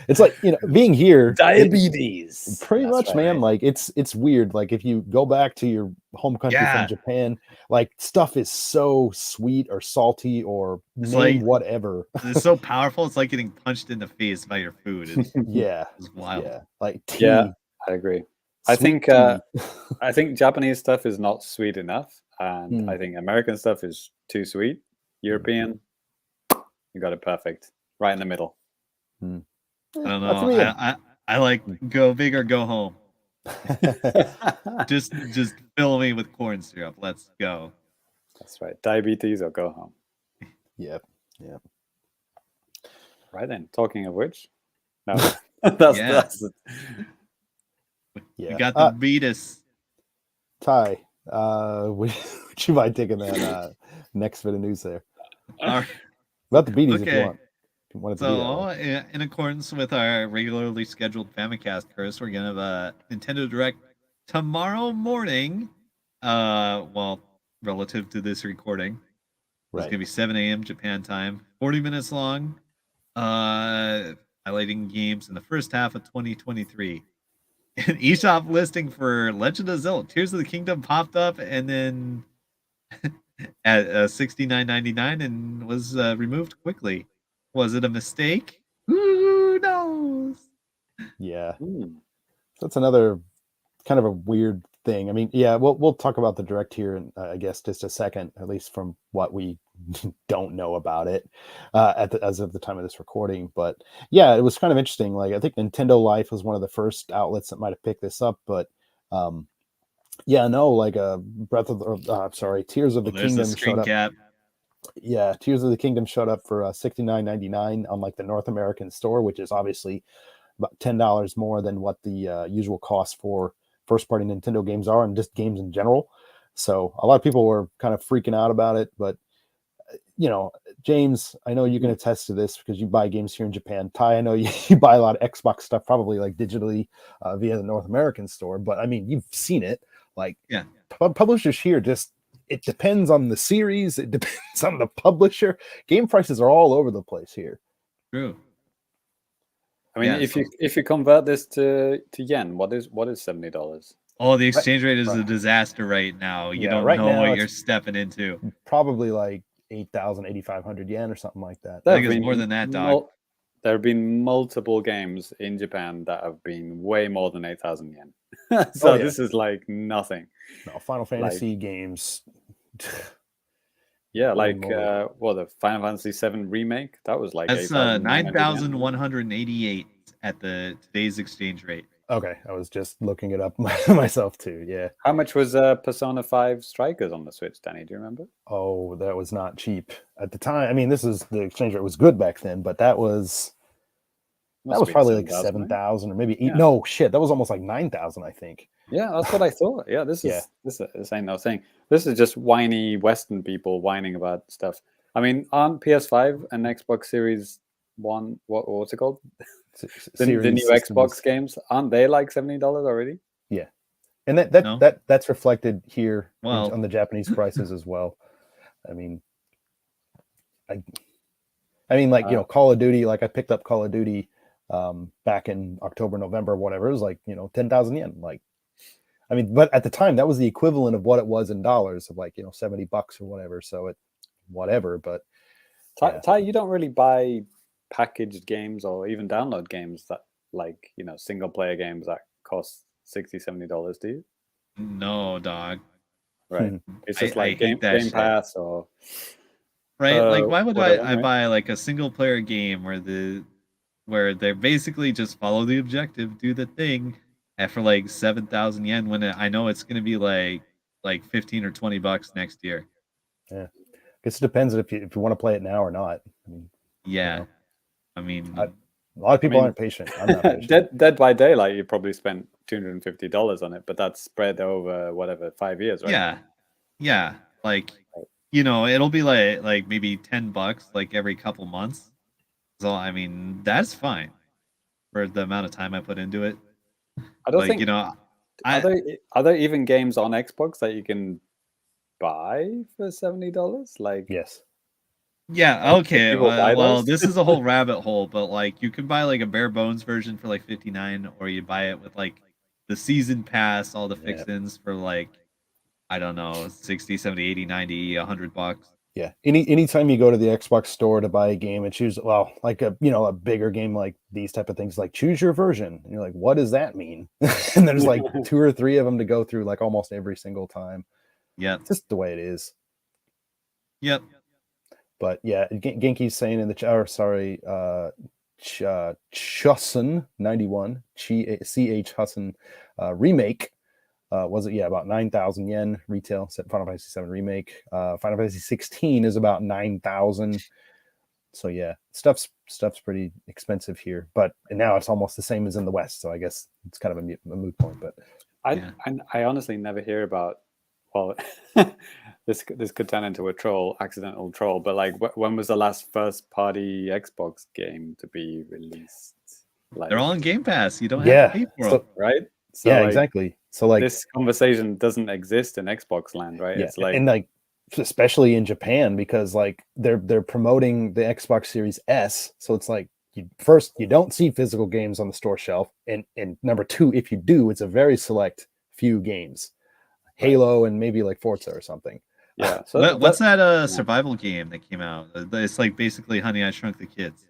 It's like, being here, Diabetes. pretty That's much, right. man. Like it's weird. Like if you go back to your home country Yeah. from Japan, like stuff is so sweet or salty or It's name like- whatever. It's so powerful. It's like getting punched in the face by your food. It's, Yeah, it's wild. yeah. Like tea. Yeah, I agree. I sweet think tea. I think Japanese stuff is not sweet enough, and Hmm. I think American stuff is too sweet. European, you got it perfect, right in the middle. I don't That's know. me. I like go big or go home. Just fill me with corn syrup. Let's go. That's right. Diabetes or go home. Yep. Right then. Talking of which, no, that's Yeah. Yeah. You got the beatus. Ty, would you mind taking that next bit of news there? All right. About the beaties if you Okay. want. If you want it to be that way. So, in accordance with our regularly scheduled Famicast curse, we're gonna have a Nintendo Direct tomorrow morning. Well, relative to this recording, it's Right. gonna be 7 a.m. Japan time, 40 minutes long. Highlighting games in the first half of 2023. An eShop listing for Legend of Zelda Tears of the Kingdom popped up, and then at $69.99 and was removed quickly. Was it a mistake? Who knows? Yeah. Hmm. That's another kind of a weird thing. I mean, yeah, we'll talk about the direct here in I guess just a second, at least from what we don't know about it as of the time of this recording. But yeah, it was kind of interesting. Like I think Nintendo Life was one of the first outlets that might have picked this up, but yeah, no, like Tears of the There's Kingdom the screen showed up. cap. Yeah, Tears of the Kingdom showed up for $69.99 on like the North American store, which is obviously about $10 more than what the usual cost for first-party Nintendo games are, and just games in general. So a lot of people were kind of freaking out about it, but James, I know you can attest to this because you buy games here in Japan. Ty, I know you buy a lot of Xbox stuff, probably like digitally via the North American store. But I mean, you've seen it. Like, Yeah. Publishers here it depends on the series. It depends on the publisher. Game prices are all over the place here. True. I mean, Yeah, if you convert this to yen, what is $70? Oh, the exchange rate is a disaster right now. You Yeah, don't right know now what it's- you're stepping into. Probably like 8,000, 8,500 yen or something like that. I think it's more than that, dog. There have been multiple games in Japan that have been way more than 8,000 yen. So yeah. this is like nothing. No, Final Fantasy games. Yeah, Holy like moly. the Final Fantasy VII remake, that was like That's 8,900 yen. 9,188 at the today's exchange rate. Okay, I was just looking it up myself too. Yeah. How much was Persona 5 Strikers on the Switch, Danny? Do you remember? Oh, that was not cheap at the time. I mean, the exchange rate was good back then, but that was Must have been probably like 7,000, right? 7,000 or maybe 8. Yeah. No shit, that was almost like 9,000, I think. Yeah, that's what I thought. Yeah, this ain't no thing. This is just whiny Western people whining about stuff. I mean, on PS5 and Xbox Series One, what's it called? The new Xbox games, aren't they like $70 already? Yeah, and No. that's reflected here Well- on the Japanese prices as well. I mean, like Call of Duty. Like I picked up Call of Duty back in October, November, whatever. It was like 10,000 yen. Like, I mean, but at the time that was the equivalent of what it was in dollars of like $70 or whatever. So it whatever, but Ty, you don't really buy packaged games or even download games that like single player games that cost $60-$70, do you? No, dog. Right. It's just I like hate Game that shit. Pass or Right? Like, why would whatever, I right? buy like a single player game where they basically just follow the objective, do the thing, and for like 7,000 yen when I know it's gonna be like 15 or $20 next year. yeah. I guess it depends if you want to play it now or not. I mean, Yeah. I mean, a lot of people mean, aren't patient. I'm not patient. Dead by Daylight, you probably spent $250 on it, but that's spread over 5 years, right? yeah. Like, it'll be like maybe $10 like every couple months. So I mean, that's fine for the amount of time I put into it. I don't Like, think are there even games on Xbox that you can buy for $70? Like, Yes. Yeah, okay. people buy Well, those? this is a whole rabbit hole, but like you can buy like a bare bones version for like 59, or you buy it with like the season pass, all the Yeah. fix-ins for like, I don't know, 60, 70, 80, 90, $100. Yeah. Anytime you go to the Xbox store to buy a game and choose, well, like a bigger game like these type of things, like choose your version. And you're like, what does that mean? And there's like 2 or 3 of them to go through like almost every single time. Yep. It's just the way it is. Yep. But yeah, Genki's saying in the chat, or sorry, Chusson 91, CH Husson remake. Was it about 9,000 yen retail? Final Fantasy 7 remake. Final Fantasy 16 is about 9,000. So yeah, stuff's pretty expensive here. But now it's almost the same as in the West. So I guess it's kind of a moot point. But I honestly never hear about. Well, this could turn into a accidental troll. But like, when was the last first party Xbox game to be released? Like, they're all on Game Pass. You don't have to pay for them, right? So yeah, like, exactly. So like this conversation doesn't exist in Xbox land, right? Yeah, It's like, and like especially in Japan, because like they're promoting the Xbox Series S, so it's like you don't see physical games on the store shelf, and number 2, if you do, it's a very select few games, Halo and maybe like Forza or something. Yeah. So what's that survival game that came out? It's like basically Honey, I Shrunk the Kids.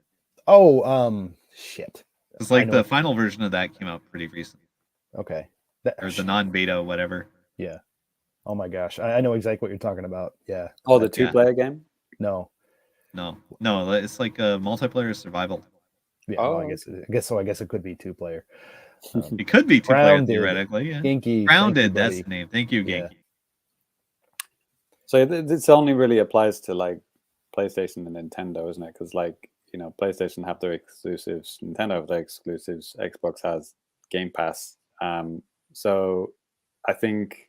Oh, shit. It's like the final version of that came out pretty recently. Okay. Or the non-beta, whatever. Yeah. Oh my gosh, I know exactly what you're talking about. Yeah. Oh, the 2-player game? No. It's like a multiplayer survival. Yeah. Oh, I guess so. I guess it could be 2-player. It could be 2-player Grounded. theoretically. Yeah. Genki. Grounded. Thank you, That's the name. Thank you, Genki. Yeah. So this only really applies to like PlayStation and Nintendo, isn't it? Because like, PlayStation have their exclusives, Nintendo have their exclusives, Xbox has Game Pass. So I think,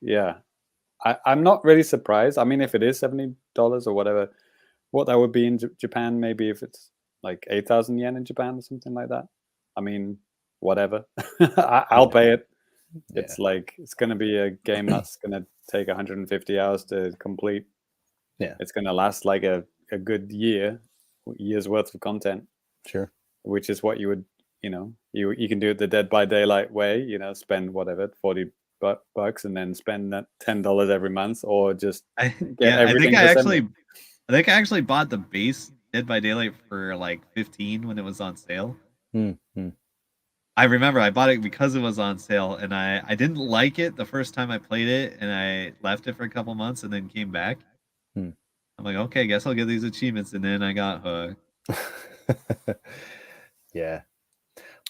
I'm not really surprised. I mean, if it is $70 or whatever, what that would be in Japan, maybe if it's like 8,000 yen in Japan or something like that. I mean, whatever. I'll pay it. Yeah. It's like, it's going to be a game that's going to take 150 hours to complete. Yeah. It's going to last like a good year's worth of content. Sure. Which is what you would, you can do it the Dead by Daylight way, spend whatever, $40 and then spend that $10 every month, or just I think I actually bought the base Dead by Daylight for like 15 when it was on sale. I remember I bought it because it was on sale, and I didn't like it the first time I played it, and I left it for a couple months and then came back. I'm like, okay, I guess I'll get these achievements, and then I got hooked. Yeah.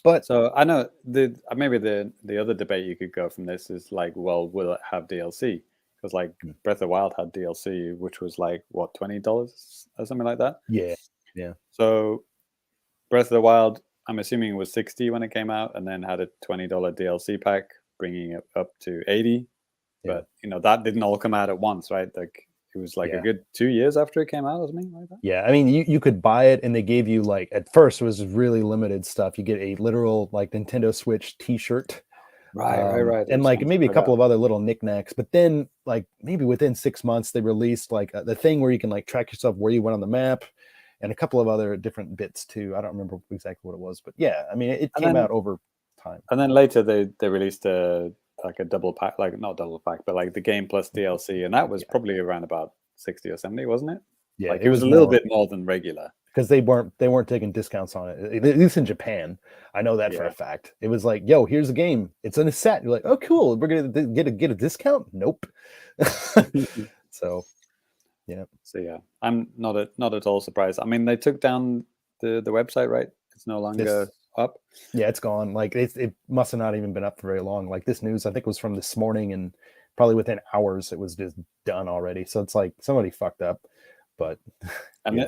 But so I know maybe the other debate you could go from this is like, well, will it have DLC? Because like Breath of the Wild had DLC, which was like what, $20 or something like that. Yeah. So Breath of the Wild, I'm assuming it was $60 when it came out, and then had a $20 DLC pack, bringing it up to $80. Yeah. But that didn't all come out at once, right? Like it was like a good 2 years after it came out or something like that. Yeah, I mean, you could buy it, and they gave you like, at first it was really limited stuff. You get a literal like Nintendo Switch T-shirt, right, and like maybe a couple of other little knickknacks. But then like maybe within 6 months they released like the thing where you can like track yourself where you went on the map, and a couple of other different bits too. I don't remember exactly what it was, but yeah, I mean, it came out over time. And then later they released like a double pack, like not double pack, but like the game plus DLC, and that was probably around about 60 or 70, wasn't it? Yeah, like it was a little bit more than regular, because they weren't taking discounts on it, at least in Japan. I know that for a fact. It was like, yo, here's a game, it's in a set. You're like, oh cool, we're gonna get a discount. Nope. So I'm not at all surprised. I mean, they took down the website, right? It's no longer up. Yeah, it's gone. Like it must have not even been up for very long. Like this news, I think, was from this morning, and probably within hours it was just done already. So it's like somebody fucked up. But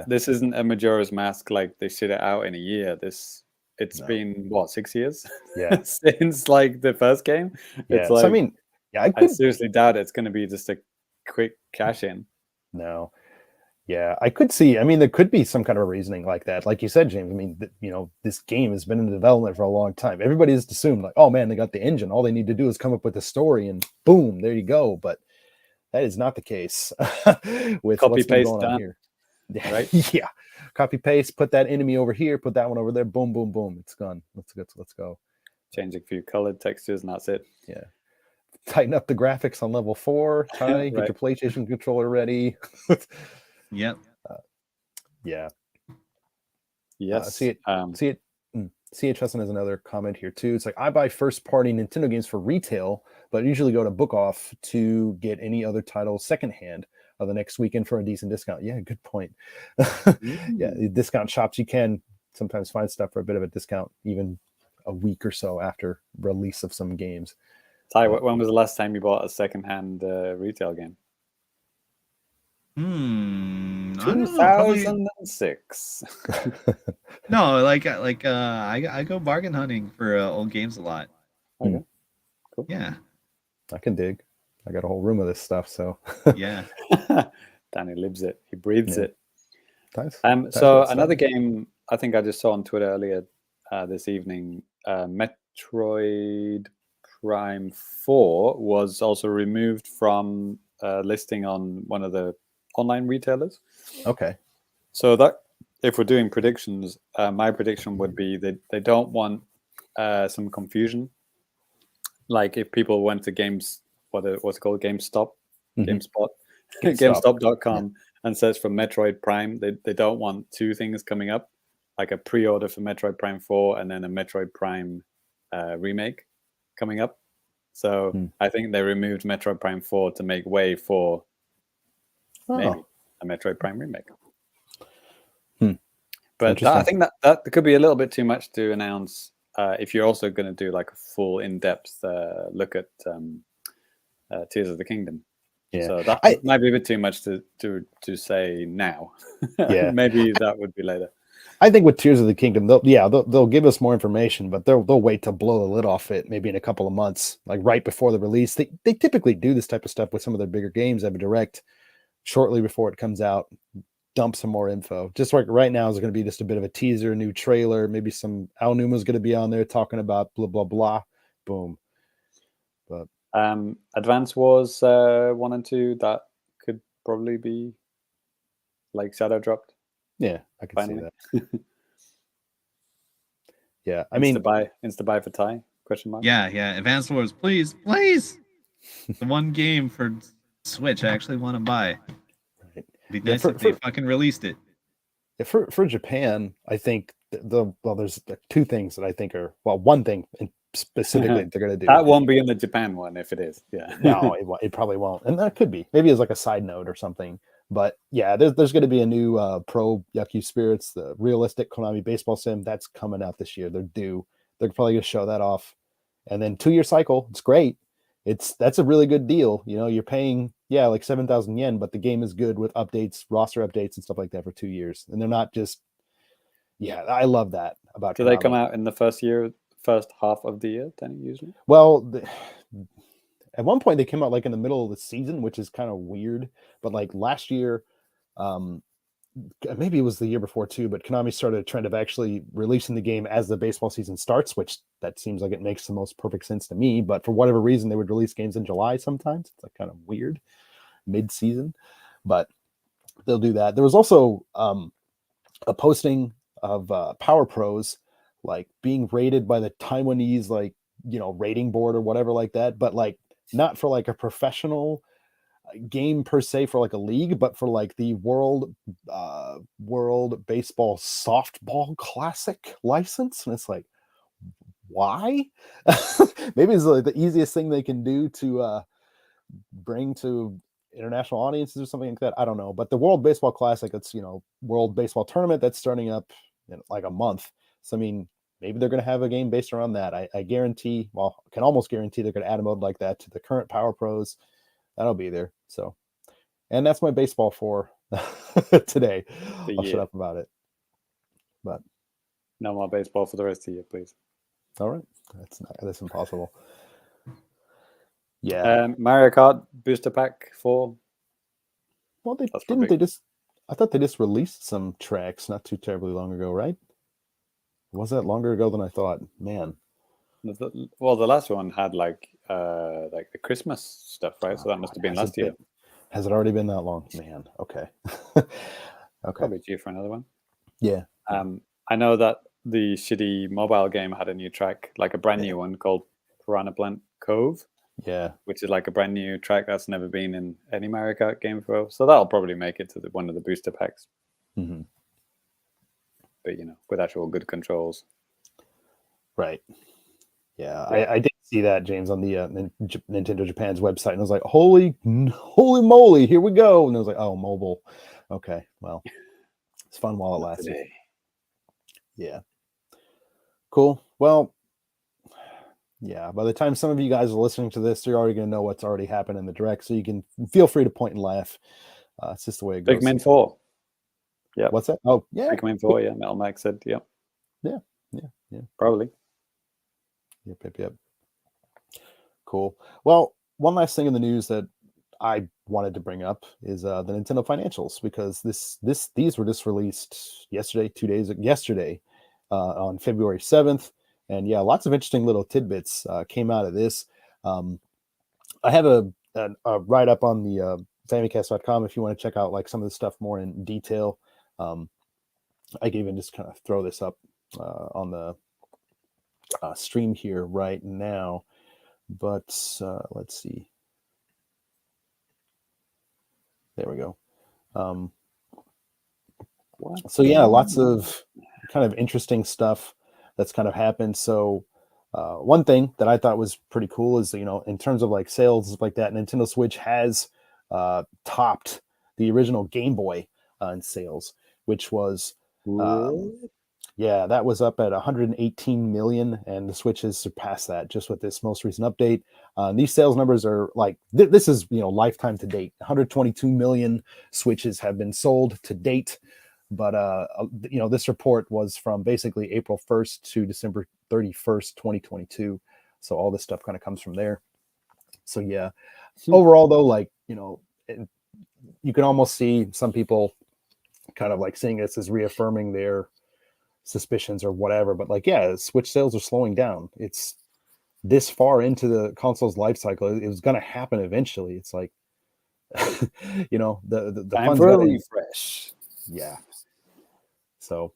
this isn't a Majora's Mask like they shit it out in a year. It's been what, 6 years? Yeah, since like the first game. Yeah. It's like, so, I mean, I seriously doubt it's going to be just a quick cash in. No. Yeah, I could see. I mean, there could be some kind of reasoning like that. Like you said, James, I mean, this game has been in development for a long time. Everybody just assumed like, oh man, they got the engine. All they need to do is come up with a story and boom, there you go. But That is not the case with Copy, what's been paste, going on done. here. Right? Yeah. Copy paste, put that enemy over here, put that one over there, boom, boom, boom. It's gone. Let's go. Change a few colored textures, and that's it. Yeah. Tighten up the graphics on level 4. Ty, get Right. your PlayStation controller ready. Yep. Yeah. Yes. CH has another comment here too. It's like, I buy first party Nintendo games for retail, but usually go to Book Off to get any other titles secondhand of the next weekend for a decent discount. Yeah, good point. Yeah, the discount shops, you can sometimes find stuff for a bit of a discount, even a week or so after release of some games. Ty, when was the last time you bought a secondhand retail game? I don't know. Probably 2006. no. I go bargain hunting for old games a lot. Okay. Cool. Yeah. I can dig. I got a whole room of this stuff, so Yeah. Danny lives it. He breathes it. Nice. So another game I think I just saw on Twitter earlier this evening, Metroid Prime 4 was also removed from listing on one of the online retailers. Okay. So that if we're doing predictions, my prediction would be that they don't want some confusion. Like if people went to what's it called, GameStop, GameSpot, GameStop.com and search for Metroid Prime, they don't want two things coming up, like a pre-order for Metroid Prime 4 and then a Metroid Prime remake coming up. So I think they removed Metroid Prime 4 to make way for maybe a Metroid Prime remake. But I think that could be a little bit too much to announce if you're also going to do like a full in-depth look at Tears of the Kingdom. Yeah. So that might be a bit too much to say now. Yeah. Maybe that would be later. I think with Tears of the Kingdom, they'll give us more information, but they'll wait to blow the lid off it maybe in a couple of months, like right before the release. They typically do this type of stuff with some of their bigger games. Have a direct shortly before it comes out, dump some more info. Just like right now is going to be just a bit of a teaser, new trailer, maybe some Aonuma's going to be on there talking about blah blah blah, boom. But Advance Wars 1 and 2, that could probably be like shadow dropped. Yeah, I can finally see that. Yeah, I mean, insta buy for Ty? Question mark. Yeah. Advance Wars, please. The one game for Switch I actually want to buy. It'd be nice if they fucking released it. Yeah, for Japan, I think there's two things that I think are one thing specifically they're going to do. That won't be in the Japan one if it is. Yeah. No, it probably won't, and that could be maybe as like a side note or something. But yeah, there's going to be a new Pro Yaku Spirits, the realistic Konami baseball sim that's coming out this year. They're due. They're probably going to show that off, and then 2-year cycle. It's great. That's a really good deal. You know, you're paying like 7,000 yen, but the game is good with updates, roster updates, and stuff like that for 2 years. And they're not just. Yeah, I love that about. Do they come out in the first half of the year? Then usually. Well. At one point, they came out like in the middle of the season, which is kind of weird. But like last year, maybe it was the year before too, but Konami started a trend of actually releasing the game as the baseball season starts, which that seems like it makes the most perfect sense to me. But for whatever reason, they would release games in July sometimes. It's like kind of weird mid-season, but they'll do that. There was also a posting of Power Pros like being rated by the Taiwanese rating board or whatever like that, but like not for like a professional game per se for like a league, but for like the world baseball softball classic license. And it's like, why? Maybe it's like the easiest thing they can do to bring to international audiences or something like that. I don't know. But the World Baseball Classic, it's World Baseball Tournament that's starting up in like a month. So I mean, maybe they're going to have a game based around that. I guarantee, can almost guarantee they're going to add a mode like that to the current Power Pros. That'll be there. So, and that's my baseball for today. I'll shut up about it. But no more baseball for the rest of the year, please. All right, that's impossible. Yeah, Mario Kart booster pack 4. Well, I thought they just released some tracks not too terribly long ago, right? Was that longer ago than I thought? Man. Well, the last one had like the Christmas stuff, right? So that must have been last year. Has it already been that long? Man, okay. Okay. Probably due for another one. Yeah. I know that the shitty mobile game had a new track, like a brand new one called Piranha Plant Cove, Yeah. which is like a brand new track that's never been in any Mario Kart game before. So that'll probably make it to one of the booster packs. Mm-hmm. But with actual good controls. Right. Yeah, I did see that, James, on the Nintendo Japan's website, and I was like, holy moly, here we go. And I was like, oh, mobile. Okay, well, it's fun while it lasts. Yeah. Cool. Well, yeah, by the time some of you guys are listening to this, you're already going to know what's already happened in the direct, so you can feel free to point and laugh. It's just the way it goes. Pikmin 4. Yeah. What's that? Oh, yeah. Pikmin 4, yeah. Metal Max said, yeah. Yeah. Probably. Yep. Cool. Well, one last thing in the news that I wanted to bring up is the Nintendo financials, because these were just released yesterday on February 7th. And yeah, lots of interesting little tidbits came out of this. I have a write up on the Famicast.com if you want to check out like some of the stuff more in detail. I can even just kind of throw this up on the stream here right now. But let's see. There we go. So yeah, lots of kind of interesting stuff that's kind of happened. So one thing that I thought was pretty cool is, in terms of like sales and stuff like that, Nintendo Switch has topped the original Game Boy in sales, which was that was up at 118 million, and the Switch has surpassed that just with this most recent update. These sales numbers are like this is lifetime to date. 122 million Switches have been sold to date, but this report was from basically April 1st to December 31st, 2022. So all this stuff kind of comes from there. So yeah, overall though, you can almost see some people kind of like seeing this as reaffirming their suspicions or whatever, but Switch sales are slowing down. It's this far into the console's life cycle. It was going to happen eventually. It's like the time for a refresh. Yeah, so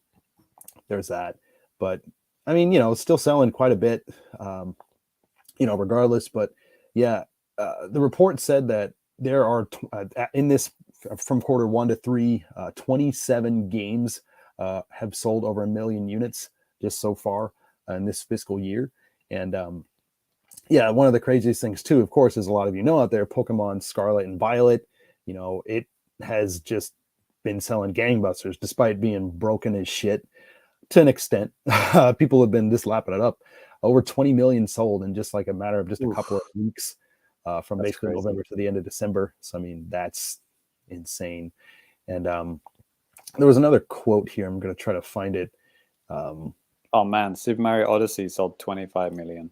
there's that. But I mean, it's still selling quite a bit, regardless. But yeah, the report said that there are in this from quarter 1 to 3 27 games have sold over 1 million units just so far in this fiscal year. And one of the craziest things too, of course, as a lot of out there, Pokemon Scarlet and Violet, it has just been selling gangbusters despite being broken as shit to an extent. People have been just lapping it up. Over 20 million sold in just like a matter of just a couple of weeks from That's basically crazy. November to the end of December. So I mean, that's insane. And there was another quote here. I'm going to try to find it. Oh man, Super Mario Odyssey sold 25 million.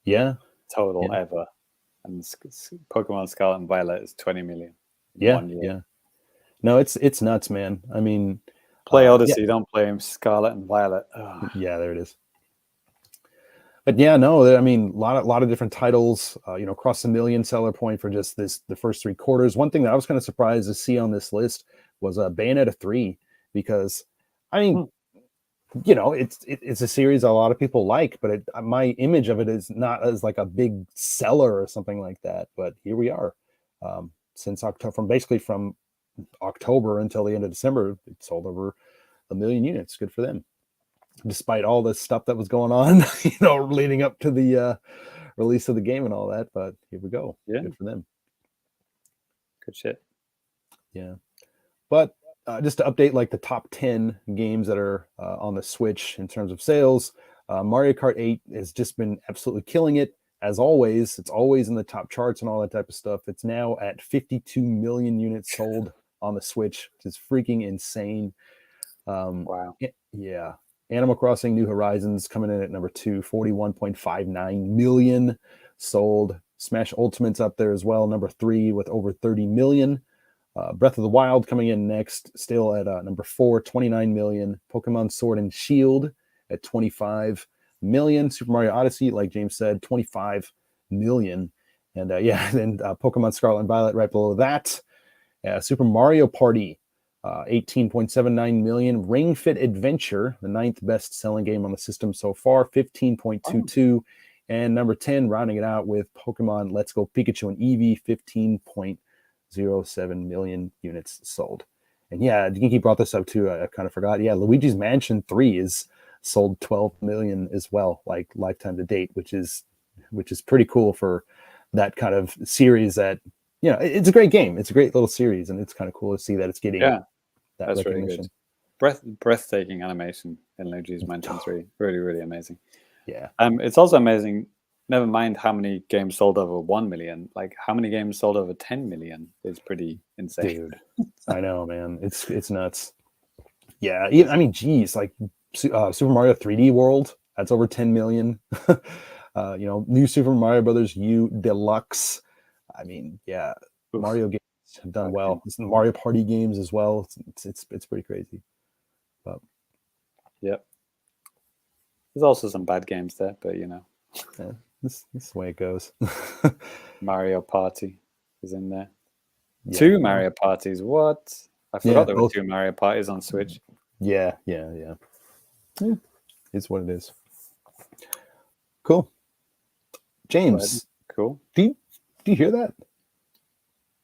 Yeah. Total ever. And Pokemon Scarlet and Violet is 20 million. Yeah. No, it's nuts, man. I mean, play Odyssey, don't play Scarlet and Violet. Ugh. Yeah, there it is. But yeah, no, I mean, a lot of different titles, across the million seller point for just the first 3 quarters. One thing that I was kind of surprised to see on this list was Bayonetta 3, because I mean, it's a series a lot of people like, but my image of it is not as like a big seller or something like that. But here we are, since October, from October until the end of December, it sold over 1 million units. Good for them, despite all the stuff that was going on, leading up to the release of the game and all that. But here we go. Yeah. Good for them. Good shit. Yeah. But just to update like the top 10 games that are on the Switch in terms of sales, Mario Kart 8 has just been absolutely killing it. As always, it's always in the top charts and all that type of stuff. It's now at 52 million units sold on the Switch, which is freaking insane. Wow. Yeah. Animal Crossing New Horizons coming in at number 2, 41.59 million sold. Smash Ultimate's up there as well, number 3 with over 30 million. Breath of the Wild coming in next, still at number 4, 29 million. Pokemon Sword and Shield at 25 million. Super Mario Odyssey, like James said, 25 million. And then Pokemon Scarlet and Violet right below that Super Mario Party, 18.79 million. Ring Fit Adventure, the 9th best-selling game on the system so far, 15.22. And number 10, rounding it out with Pokemon Let's Go Pikachu and Eevee, 15.07 million units sold. And yeah, Dinky brought this up too. I kind of forgot. Yeah, Luigi's Mansion 3 is sold 12 million as well, like lifetime to date, which is pretty cool for that kind of series. That, you know, it's a great game. It's a great little series, and it's kind of cool to see that it's getting that that's recognition. Really good. Breathtaking animation in Luigi's Mansion 3. Really, really amazing. Yeah. It's also amazing. Never mind how many games sold over 1 million. Like how many games sold over 10 million is pretty insane. Dude, I know, man. It's nuts. Yeah, I mean, geez, like Super Mario 3D World, that's over 10 million. New Super Mario Brothers U Deluxe. I mean, yeah, Oof. Mario games have done well. It's the Mario Party games as well. It's pretty crazy. But yep, there's also some bad games there, but you know, yeah, this is the way it goes. Mario Party is in there. Yeah. 2 Mario Parties. What? I forgot there were both. 2 Mario Parties on Switch. Yeah. It's what it is. Cool. James. Cool. Do you hear that?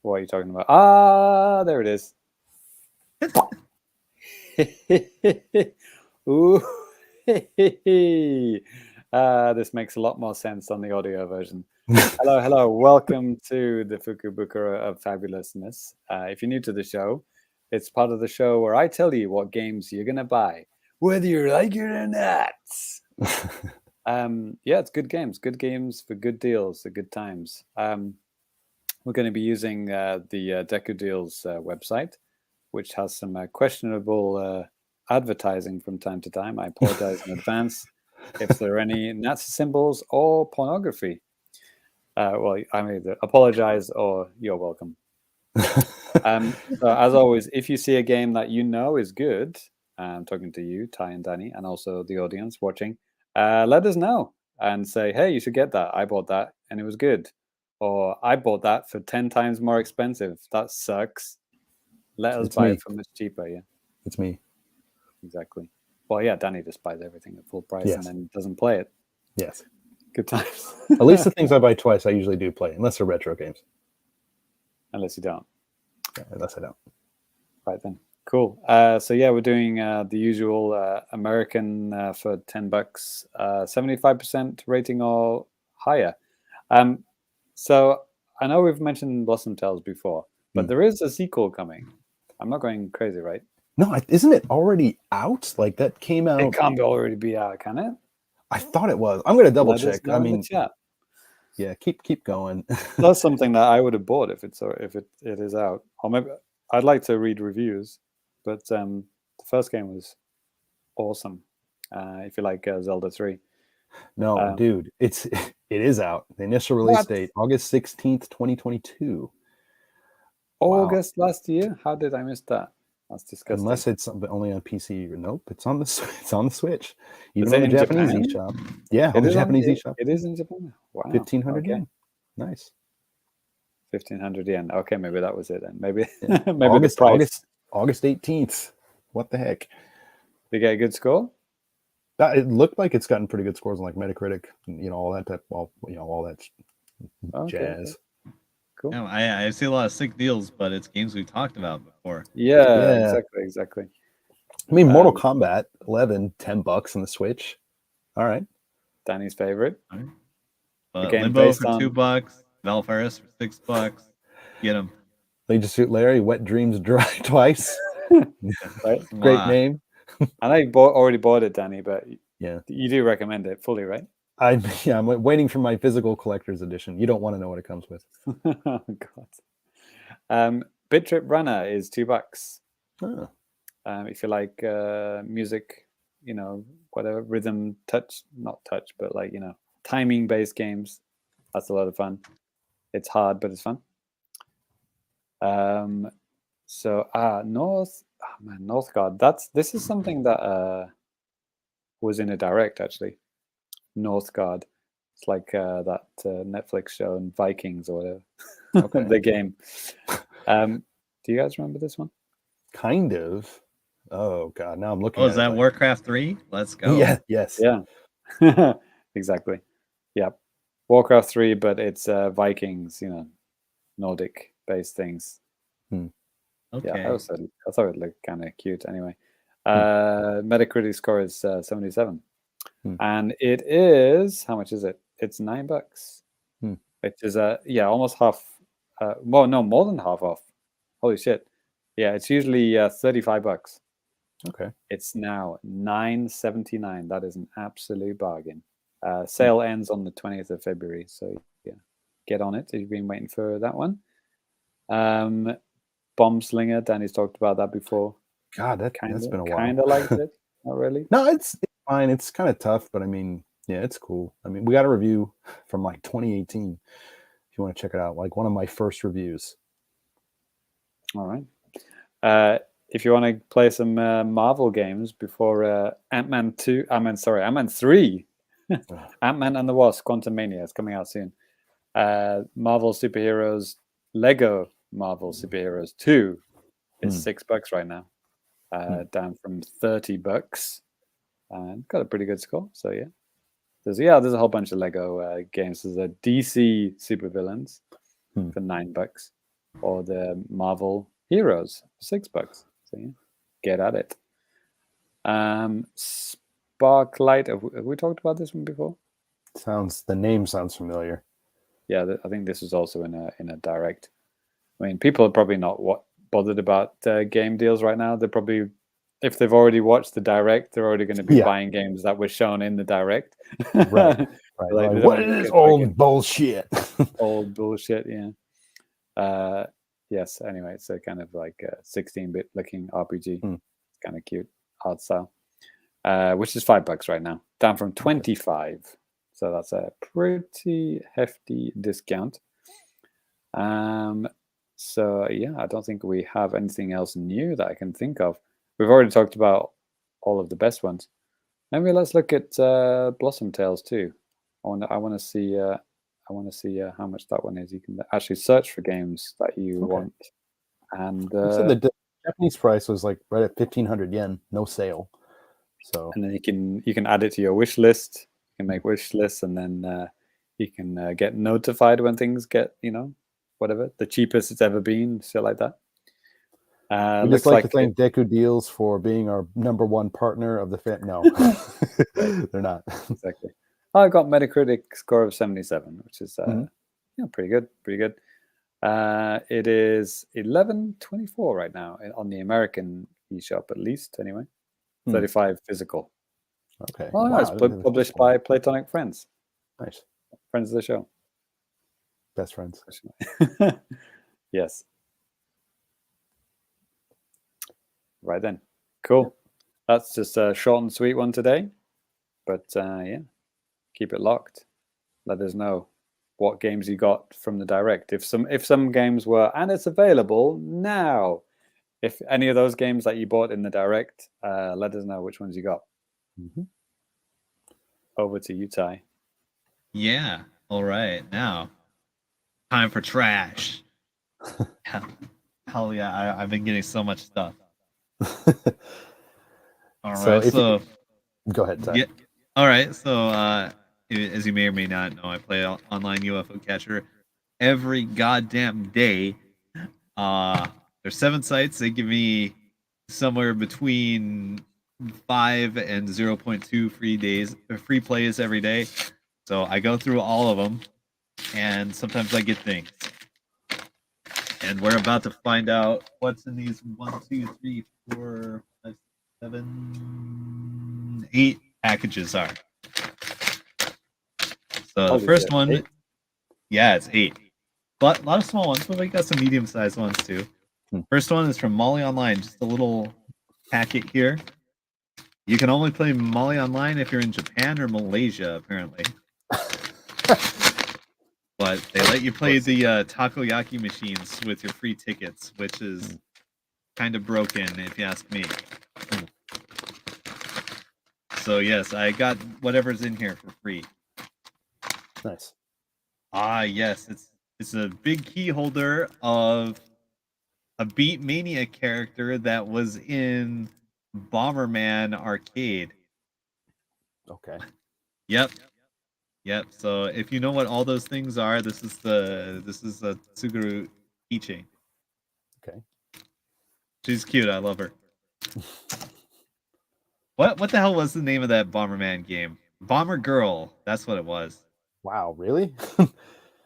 What are you talking about? Ah, there it is. Ooh. This makes a lot more sense on the audio version. Hello. Welcome to the Fukubukuro of Fabulousness. If you're new to the show, it's part of the show where I tell you what games you're going to buy, whether you like it or not. It's good games for good deals, for good times. We're going to be using the Deku Deals website, which has some questionable advertising from time to time. I apologize in advance if there are any Nazi symbols or pornography. Well, I either apologize or you're welcome. So as always, if you see a game that you know is good, I'm talking to you, Ty and Danny, and also the audience watching, let us know and say, hey, you should get that. I bought that and it was good. Or I bought that for 10 times more expensive. That sucks. Let us buy it for much cheaper. Yeah, it's me. Exactly. Well, yeah, Danny just buys everything at full price and then doesn't play it. Yes. Good times. At least the things I buy twice, I usually do play, unless they're retro games. Unless you don't. Yeah, unless I don't. Right then. Cool. So yeah, we're doing the usual American for $10, 75% rating or higher. So I know we've mentioned Blossom Tales before, but there is a sequel coming. I'm not going crazy, right? No, isn't it already out? Like that came out. It can't already be out, can it? I thought it was. I'm going to double check. I mean, yeah, keep going. That's something that I would have bought if it is out. Or maybe I'd like to read reviews, but the first game was awesome. If you like Zelda 3. No, dude, it is out. The initial release date, August 16th, 2022. August last year? How did I miss that? That's disgusting. Unless it's only on PC. Nope, it's on the Switch. Even on the Japanese eShop. Yeah, on the Japanese eShop. It is in Japan. Wow. 1,500 yen. Nice. 1,500 yen. Okay, maybe that was it then. Maybe maybe August, the price. August 18th. What the heck? Did you get a good score? It looked like it's gotten pretty good scores on like Metacritic, and all that type. Well, all that jazz. Okay. Cool. Yeah, I see a lot of sick deals, but it's games we've talked about before. Yeah. Exactly. I mean, Mortal Kombat 11, $10 on the Switch. All right. Danny's favorite. All right. Limbo for $2, Valfaris for $6. Get them. They just shoot Larry. Wet Dreams Dry twice. Right. Great name. I know you already bought it, Danny, but yeah, you do recommend it fully, right? I'm waiting for my physical collector's edition. You don't want to know what it comes with. Oh God. Bit Trip Runner is $2. Oh. If you like music, whatever rhythm, not touch, but timing based games, that's a lot of fun. It's hard, but it's fun. Northgard. This is something that was in a direct actually. Northgard. It's like that Netflix show and Vikings or whatever. Okay. The game. Do you guys remember this one? Kind of. Oh god, now I'm looking. Oh, at is it that like- Warcraft 3? Let's go. Yeah. Yes. Yeah, exactly. Yep. Warcraft 3, but it's Vikings, Nordic-based things. Okay. Yeah, I thought it looked kind of cute anyway. Metacritic score is 77. And it is, how much is it? It's $9. Which is almost half, well, no, more than half off. Holy shit. Yeah, it's usually $35. Okay. It's now $9.79. That is an absolute bargain. Sale ends on the 20th of February, so yeah, get on it if you've been waiting for that one. Bomb Slinger, Danny's talked about that before. God, that's been a while. Kind of liked it. Not really. No, it's fine. It's kind of tough, but I mean, yeah, it's cool. I mean, we got a review from like 2018. If you want to check it out, like one of my first reviews. All right. If you want to play some Marvel games before Ant-Man 3, Ant-Man and the Wasp: Quantumania is coming out soon. Marvel Superheroes, Lego Marvel Superheroes 2 is $6 right now, down from $30, and got a pretty good score. So yeah, there's a whole bunch of Lego games. There's a DC Supervillains for $9, or the Marvel Heroes for $6. So yeah, get at it. Sparklight. Have we talked about this one before? The name sounds familiar. Yeah, I think this is also in a direct. I mean, people are probably not bothered about game deals right now. They're probably, if they've already watched the direct, they're already going to be buying games that were shown in the direct. Right. Like, what is this old bullshit? Old bullshit, yeah. Yes, anyway, it's a kind of like a 16-bit looking RPG. It's kind of cute art style, which is $5 right now, down from 25. So that's a pretty hefty discount. So yeah, I don't think we have anything else new that I can think of. We've already talked about all of the best ones. Maybe let's look at Blossom Tales too. I want to see how much that one is. You can actually search for games that you want, and So the Japanese price was like right at 1,500 yen, no sale. So and then you can add it to your wish list. You can make wish lists, and then you can get notified when things get whatever the cheapest it's ever been, shit like that. we just like to thank Deku Deals for being our #1 partner of the No, they're not. Exactly. I got Metacritic score of 77, which is pretty good. It is 11.24 right now on the American eShop, at least anyway. 35 physical. Okay. Oh, no, it's published by Platonic Friends. Nice. Friends of the show. Best friends. Yes. Right then. Cool. That's just a short and sweet one today. But yeah, keep it locked. Let us know what games you got from the direct. If some games were, and it's available now. If any of those games that you bought in the direct, let us know which ones you got. Over to you, Ty. Yeah. All right. Now, time for trash. Hell yeah! I've been getting so much stuff. All right. So go ahead, Ty. Yeah. All right. So as you may or may not know, I play online UFO catcher every goddamn day. There's 7 sites. They give me somewhere between 5 and 0.2 free plays every day. So I go through all of them, and sometimes I get things. And we're about to find out what's in these 1, 2, 3, 4, 5, 7, 8 packages are. So the first one, 8? Yeah, it's 8. But a lot of small ones, but we got some medium-sized ones too. First one is from Molly Online, just a little packet here. You can only play Molly Online if you're in Japan or Malaysia, apparently. But they let you play the takoyaki machines with your free tickets, which is kind of broken, if you ask me. So yes, I got whatever's in here for free. Nice. Ah, yes, it's a big key holder of a Beat Mania character that was in Bomberman Arcade. Okay. Yep. Yep. So if you know what all those things are, this is a Suguru keychain. Okay. She's cute. I love her. What the hell was the name of that Bomberman game? Bomber Girl. That's what it was. Wow, really?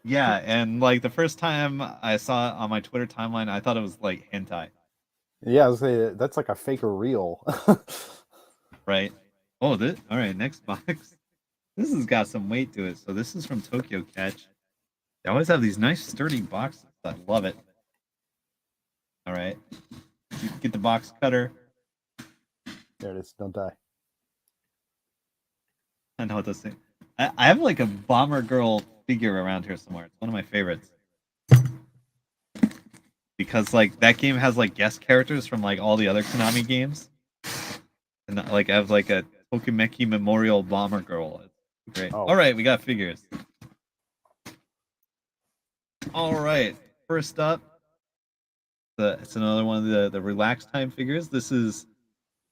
Yeah, and like the first time I saw it on my Twitter timeline, I thought it was like hentai. Yeah, I was saying that's like a fake or real. Right? Oh, this all right, next box. This has got some weight to it. So this is from Tokyo Catch. They always have these nice sturdy boxes. I love it. All right. Get the box cutter. There it is. Don't die. I know what this thing. I have like a Bomber Girl figure around here somewhere. It's one of my favorites. Because like that game has like guest characters from like all the other Konami games. And like I have like a Tokimeki Memorial Bomber Girl. It's great. Oh. All right, we got figures. All right. First up, it's another one of the relax time figures. This is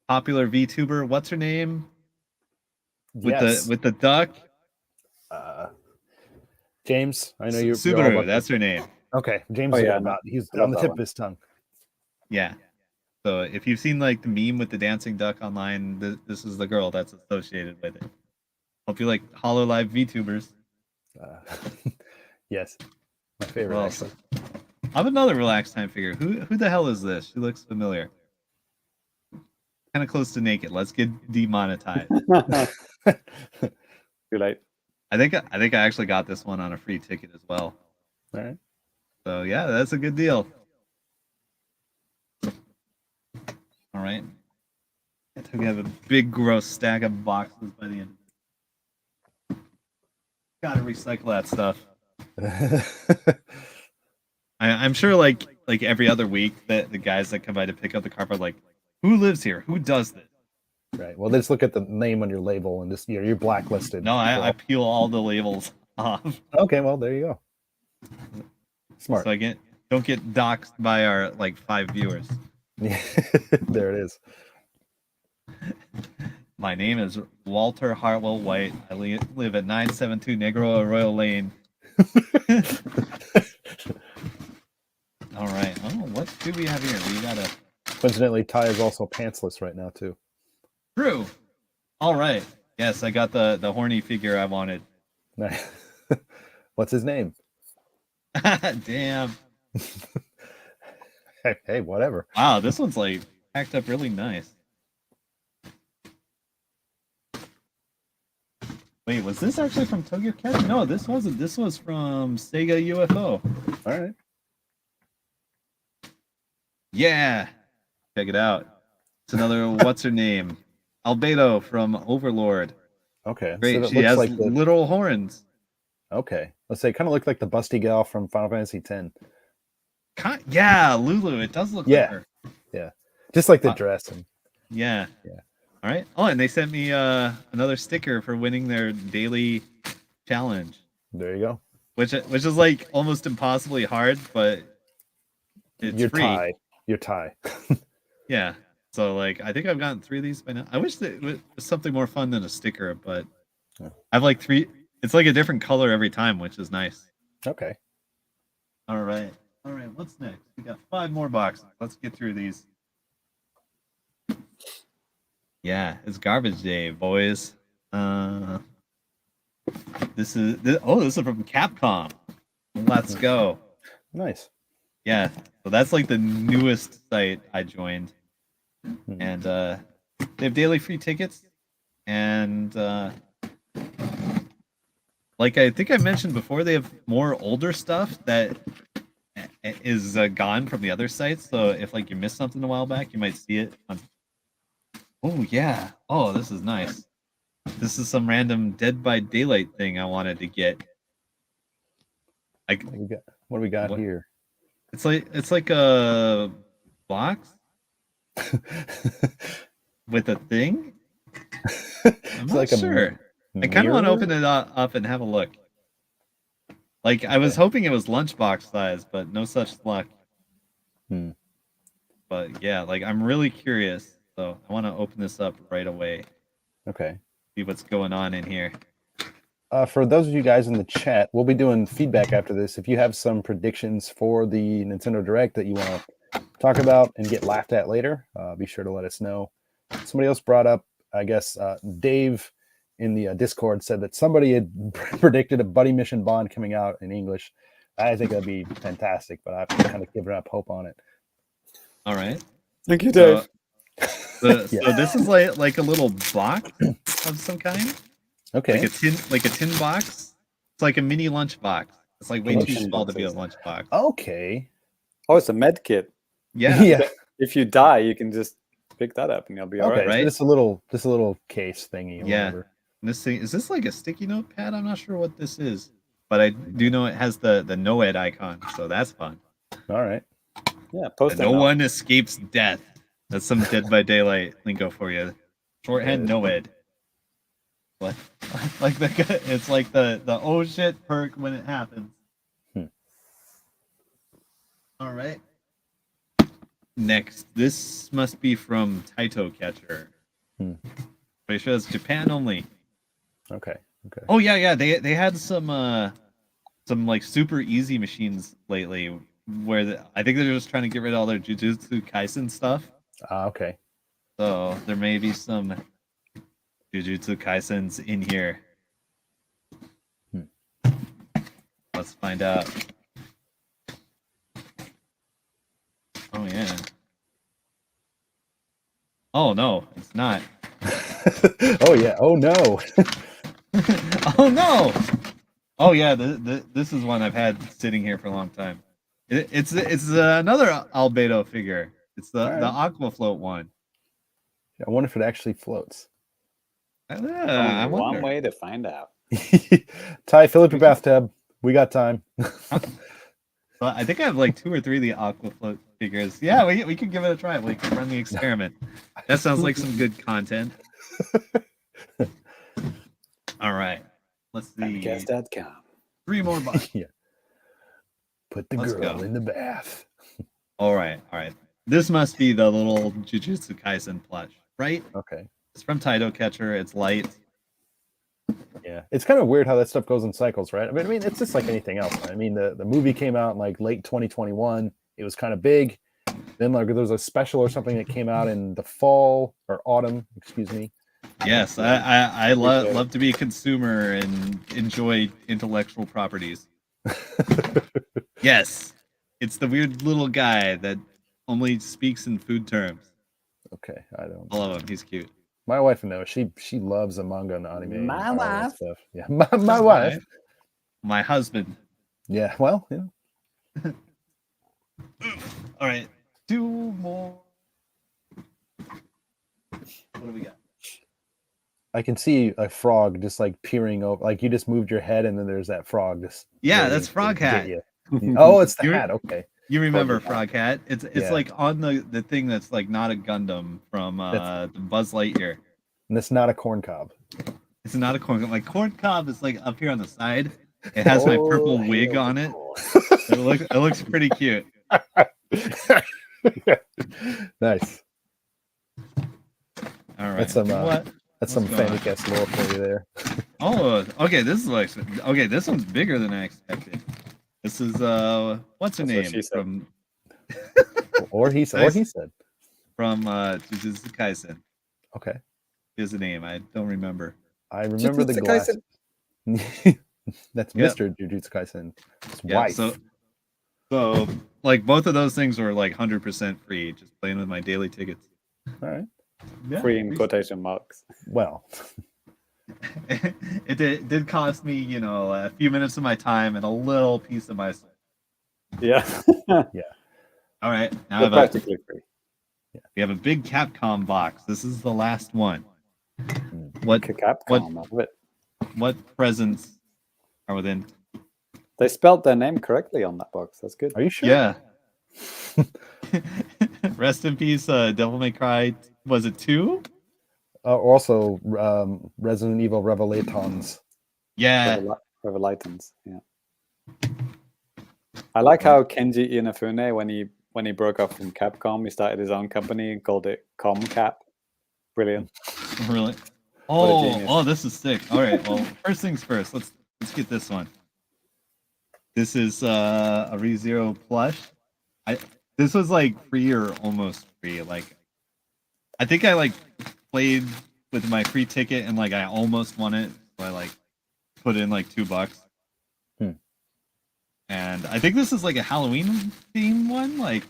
popular VTuber. What's her name? With the duck. James, I know you're all Subaru. about That's this. her name. Okay, James. Oh, is yeah, all about. He's I love on the that tip one. of his tongue. Yeah. So if you've seen like the meme with the dancing duck online, this is the girl that's associated with it. Hope you like HoloLive VTubers. Yes, my favorite. Well, actually. I have another relax time figure. Who the hell is this? She looks familiar. Kind of close to naked. Let's get demonetized. Too late. I think I actually got this one on a free ticket as well. All right. So yeah, that's a good deal. All right. I think we have a big gross stack of boxes by the end. Gotta recycle that stuff. I'm sure like every other week that the guys that come by to pick up the car are like, who lives here? Who does this? Right. Well, just look at the name on your label and just you're blacklisted. No, I peel all the labels off. Okay. Well, there you go. Smart. So I don't get doxxed by our like 5 viewers. Yeah. There it is. My name is Walter Hartwell White. I live at 972 Negro Arroyo Lane. All right. Oh, what do we have here? We got a Coincidentally, Ty is also pantsless right now too. True. All right. Yes, I got the horny figure I wanted. What's his name? Damn. Hey, whatever. Wow, this one's like packed up really nice. Wait, was this actually from Tokyo Catch? No, this wasn't. This was from Sega UFO. All right. Yeah. Check it out. It's another what's her name? Albedo from Overlord. Okay. Great. So it She looks has like little horns. Okay. Let's say kind of look like the busty gal from Final Fantasy X. Yeah, Lulu. It does look like her. Yeah. Just like the dress and Yeah. Yeah. All right. Oh, and they sent me another sticker for winning their daily challenge, there you go. which is like almost impossibly hard, but it's You're free. Ty. You're Ty. Yeah. So like I think I've gotten 3 of these by now. I wish that it was something more fun than a sticker, but Yeah. I've like 3. It's like a different color every time, which is nice. Okay. All right. All right. What's next? We got 5 more boxes. Let's get through these. Yeah, it's garbage day, boys. This is from Capcom. Let's go. Nice. Yeah, so that's like the newest site I joined, Mhm. and they have daily free tickets, and like I think I mentioned before, they have more older stuff that is gone from the other sites. So if like you missed something a while back, you might see it on. Oh yeah. Oh, this is nice. This is some random Dead by Daylight thing I wanted to get. What do we got What? here? It's like a box with a thing. I'm It's not like a sure. I kind of want to open it up and have a look. Like I was hoping it was lunchbox size, but no such luck. Hmm. But yeah, like I'm really curious. So I want to open this up right away. Okay. See what's going on in here. For those of you guys in the chat, we'll be doing feedback after this. If you have some predictions for the Nintendo Direct that you want to talk about and get laughed at later, be sure to let us know. Somebody else brought up, I guess, Dave in the Discord said that somebody had predicted a Buddy Mission Bond coming out in English. I think that'd be fantastic, but I've kind of given up hope on it. All right. Thank you, Dave. So this is like a little box of some kind. Okay. Like a tin box. It's like a mini lunch box. It's like way too small to be a lunch box. Okay. Oh, it's a med kit. Yeah. Yeah. If you die, you can just pick that up and you'll be all Okay. right. So this a little case thingy. Or whatever. This thing, is this like a sticky note pad? I'm not sure what this is, but I do know it has the NOED icon, so that's fun. All right. Yeah, post No one escapes death. That's some Dead by Daylight lingo for you. Shorthand NOED. What? Like it's like the oh shit perk when it happens. All right. Next, this must be from Taito Catcher. Pretty sure it's Japan only. Okay. Oh yeah. They had some like super easy machines lately where I think they're just trying to get rid of all their Jujutsu Kaisen stuff. Okay. So there may be some Jujutsu Kaisens in here. Let's find out. Oh yeah. Oh no, it's not. Oh yeah. Oh no. Oh no. Oh yeah, this is one I've had sitting here for a long time. It's another Albedo figure. It's the Aqua Float one. I wonder if it actually floats. I wonder. One way to find out. Ty, fill up your bathtub. We got time. Well, I think I have like 2 or 3 of the Aqua Float figures. Yeah, we can give it a try. We can run the experiment. That sounds like some good content. All right. Let's see. Famicast.com. 3 more bucks. Yeah. Put the Let's girl go. in the bath. All right. This must be the little Jujutsu Kaisen plush, right? Okay. It's from Taito Catcher. It's light. Yeah. It's kind of weird how that stuff goes in cycles, right? I mean, it's just like anything else. I mean, the movie came out in like late 2021. It was kind of big. Then like there was a special or something that came out in the fall or autumn, excuse me. Yes, I love to be a consumer and enjoy intellectual properties. Yes, it's the weird little guy that only speaks in food terms. Okay, I don't. I love him. He's cute. My wife knows. She loves the manga and anime. My and all that wife. stuff. Yeah, my wife. My husband. Yeah. Well, yeah. All right, 2 more. What do we got? I can see a frog just like peering over. Like you just moved your head, and then there's that frog just. Yeah, waiting that's to Frog get Hat. you. Oh, it's the You're- hat. Okay. You remember Frog Hat? It's Yeah. like on the thing that's like not a Gundam from the Buzz Lightyear. And it's not a corn cob. It's not a corn cob. My corn cob is like up here on the side. It has my purple wig on it. It looks pretty cute. Nice. All right. That's some what? that's some What's going on? Famicast lore for you there. Oh, okay. This one's bigger than I expected. This is what's her That's what name she said. from Or he said. Nice. Or he said. Jujutsu Kaisen. Okay. Here's the name. I don't remember. I remember the Jujutsu glass. Kaisen. That's Yep. Mr. Jujutsu Kaisen. His Yeah. wife. So like both of those things were like 100% free. Just playing with my daily tickets. All right. Yeah, Free in quotation marks. Well, it did cost me, a few minutes of my time and a little piece of my soul. Yeah. All right, now They're practically free. we have a big Capcom box. This is the last one. What Capcom, I love it. what presents are within? They spelled their name correctly on that box. That's good. are you sure? Yeah. Rest in peace, Devil May Cry. Was it 2? Also, Resident Evil Revelations. Yeah. Revelatons. Yeah. I like how Kenji Inafune, when when he broke off from Capcom, he started his own company and called it ComCap. Brilliant. Really? What a Oh, genius. this is sick. All right, well, first things first. Let's get this one. This is a ReZero plush. This was like free or almost free. Like, I think I like played with my free ticket and like I almost won it. So I like put in like $2. And I think this is like a Halloween themed one. Like,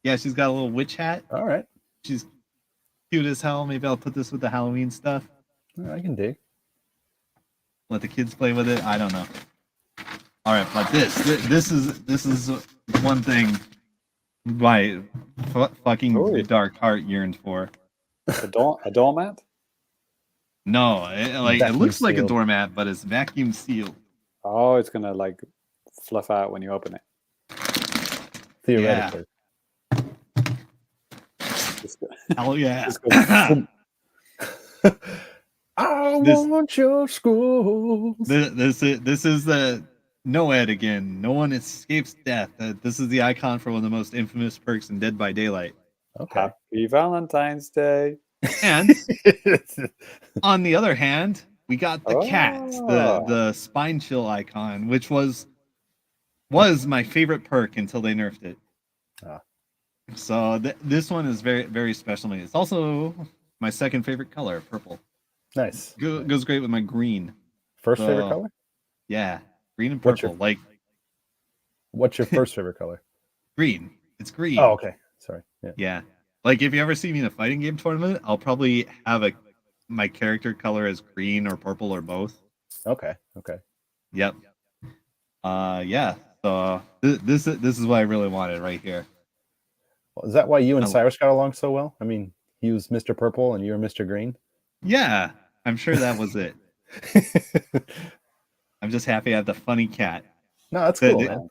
yeah, she's got a little witch hat. All right. She's cute as hell. Maybe I'll put this with the Halloween stuff. I can dig. Let the kids play with it. I don't know. All right, but this is one thing my fucking dark heart yearns for. A doormat? No, it looks like a doormat, but it's vacuum sealed. Oh, it's gonna like fluff out when you open it. Theoretically. Hell yeah. I want your school. This is the Noed again. No one escapes death. This is the icon for one of the most infamous perks in Dead by Daylight. Okay. Happy Valentine's Day. And on the other hand, we got the cat, the spine chill icon, which was my favorite perk until they nerfed it. So this one is very, very special to me. It's also my second favorite color, purple. Nice. Goes great with my green. First favorite color? Yeah, green and purple. What's your first favorite color? Green. It's green. Oh, okay. Sorry. Yeah. Like if you ever see me in a fighting game tournament, I'll probably have my character color as green or purple or both. Okay. Yep. Yeah. So this is what I really wanted right here. Well, is that why you and Cyrus got along so well? I mean, he was Mr. Purple and you were Mr. Green. Yeah, I'm sure that was it. I'm just happy I have the funny cat. No, that's cool, man.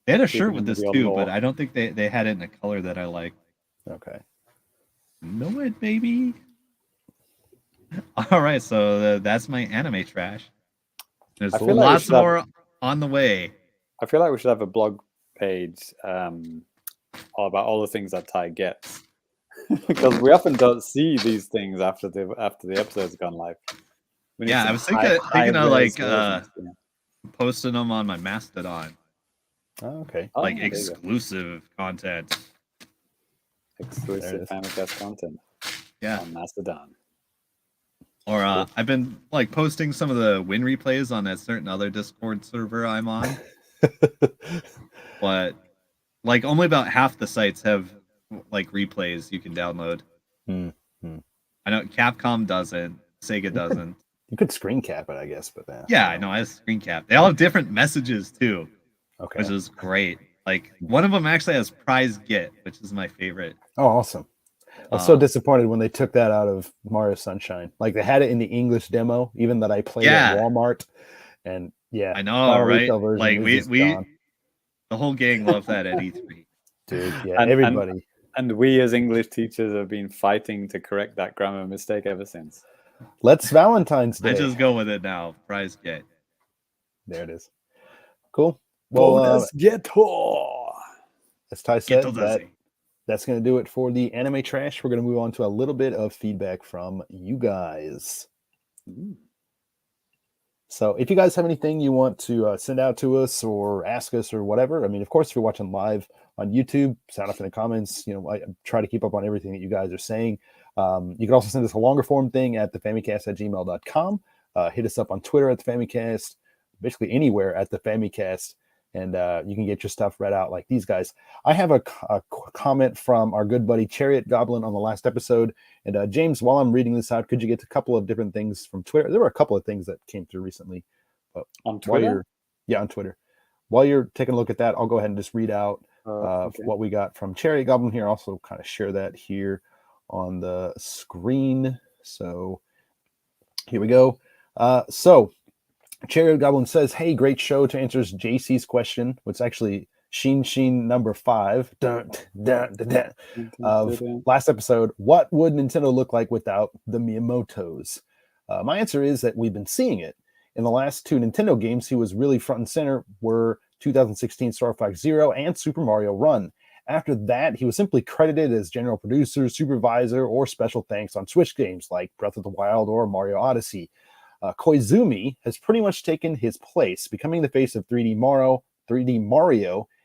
They had a shirt with this too, but I don't think they had it in a color that I like. Okay. Know it, baby. All right, so that's my anime trash. There's lots more on the way. I feel like we should have a blog page all about all the things that Ty gets. Because we often don't see these things after the episode's gone live. I was thinking of like posting them on my Mastodon. Oh, okay. Like exclusive content. Exclusive Famicast content. Yeah. On Mastodon. Or I've been like posting some of the win replays on that certain other Discord server I'm on. But like only about half the sites have like replays you can download. I know Capcom doesn't, Sega doesn't. You could screen cap it, I guess, but yeah, I know. I have screen cap. They all have different messages too, which is great. Like one of them actually has prize get, which is my favorite. Oh, awesome! I was so disappointed when they took that out of Mario Sunshine. Like they had it in the English demo, even that I played at Walmart, and I know, right? Like we the whole gang loves that at E3. Dude, yeah, everybody. And we as English teachers have been fighting to correct that grammar mistake ever since. Let's Valentine's Day. I just go with it now. Prize get. There it is. Cool. Well, get as Ty said, that's going to do it for the anime trash. We're going to move on to a little bit of feedback from you guys. So if you guys have anything you want to send out to us or ask us or whatever, I mean, of course, if you're watching live on YouTube, sound off in the comments. I try to keep up on everything that you guys are saying. You can also send us a longer form thing at thefamicast@gmail.com. Hit us up on Twitter at thefamicast, basically anywhere at thefamicast, and you can get your stuff read out like these guys. I have a comment from our good buddy Chariot Goblin on the last episode. And James, while I'm reading this out, could you get a couple of different things from Twitter? There were a couple of things that came through recently. But on Twitter? On Twitter. While you're taking a look at that, I'll go ahead and just read out what we got from Chariot Goblin here. Also kind of share that here on the screen. So here we go. So Chariot Goblin says, hey, great show, to answer JC's question, which is actually Sheen number 5 of last episode. What would Nintendo look like without the Miyamotos? My answer is that we've been seeing it. In the last 2 Nintendo games, he was really front and center were 2016 Star Fox Zero, and Super Mario Run. After that, he was simply credited as general producer, supervisor, or special thanks on Switch games like Breath of the Wild or Mario Odyssey. Koizumi has pretty much taken his place, becoming the face of 3D Mario,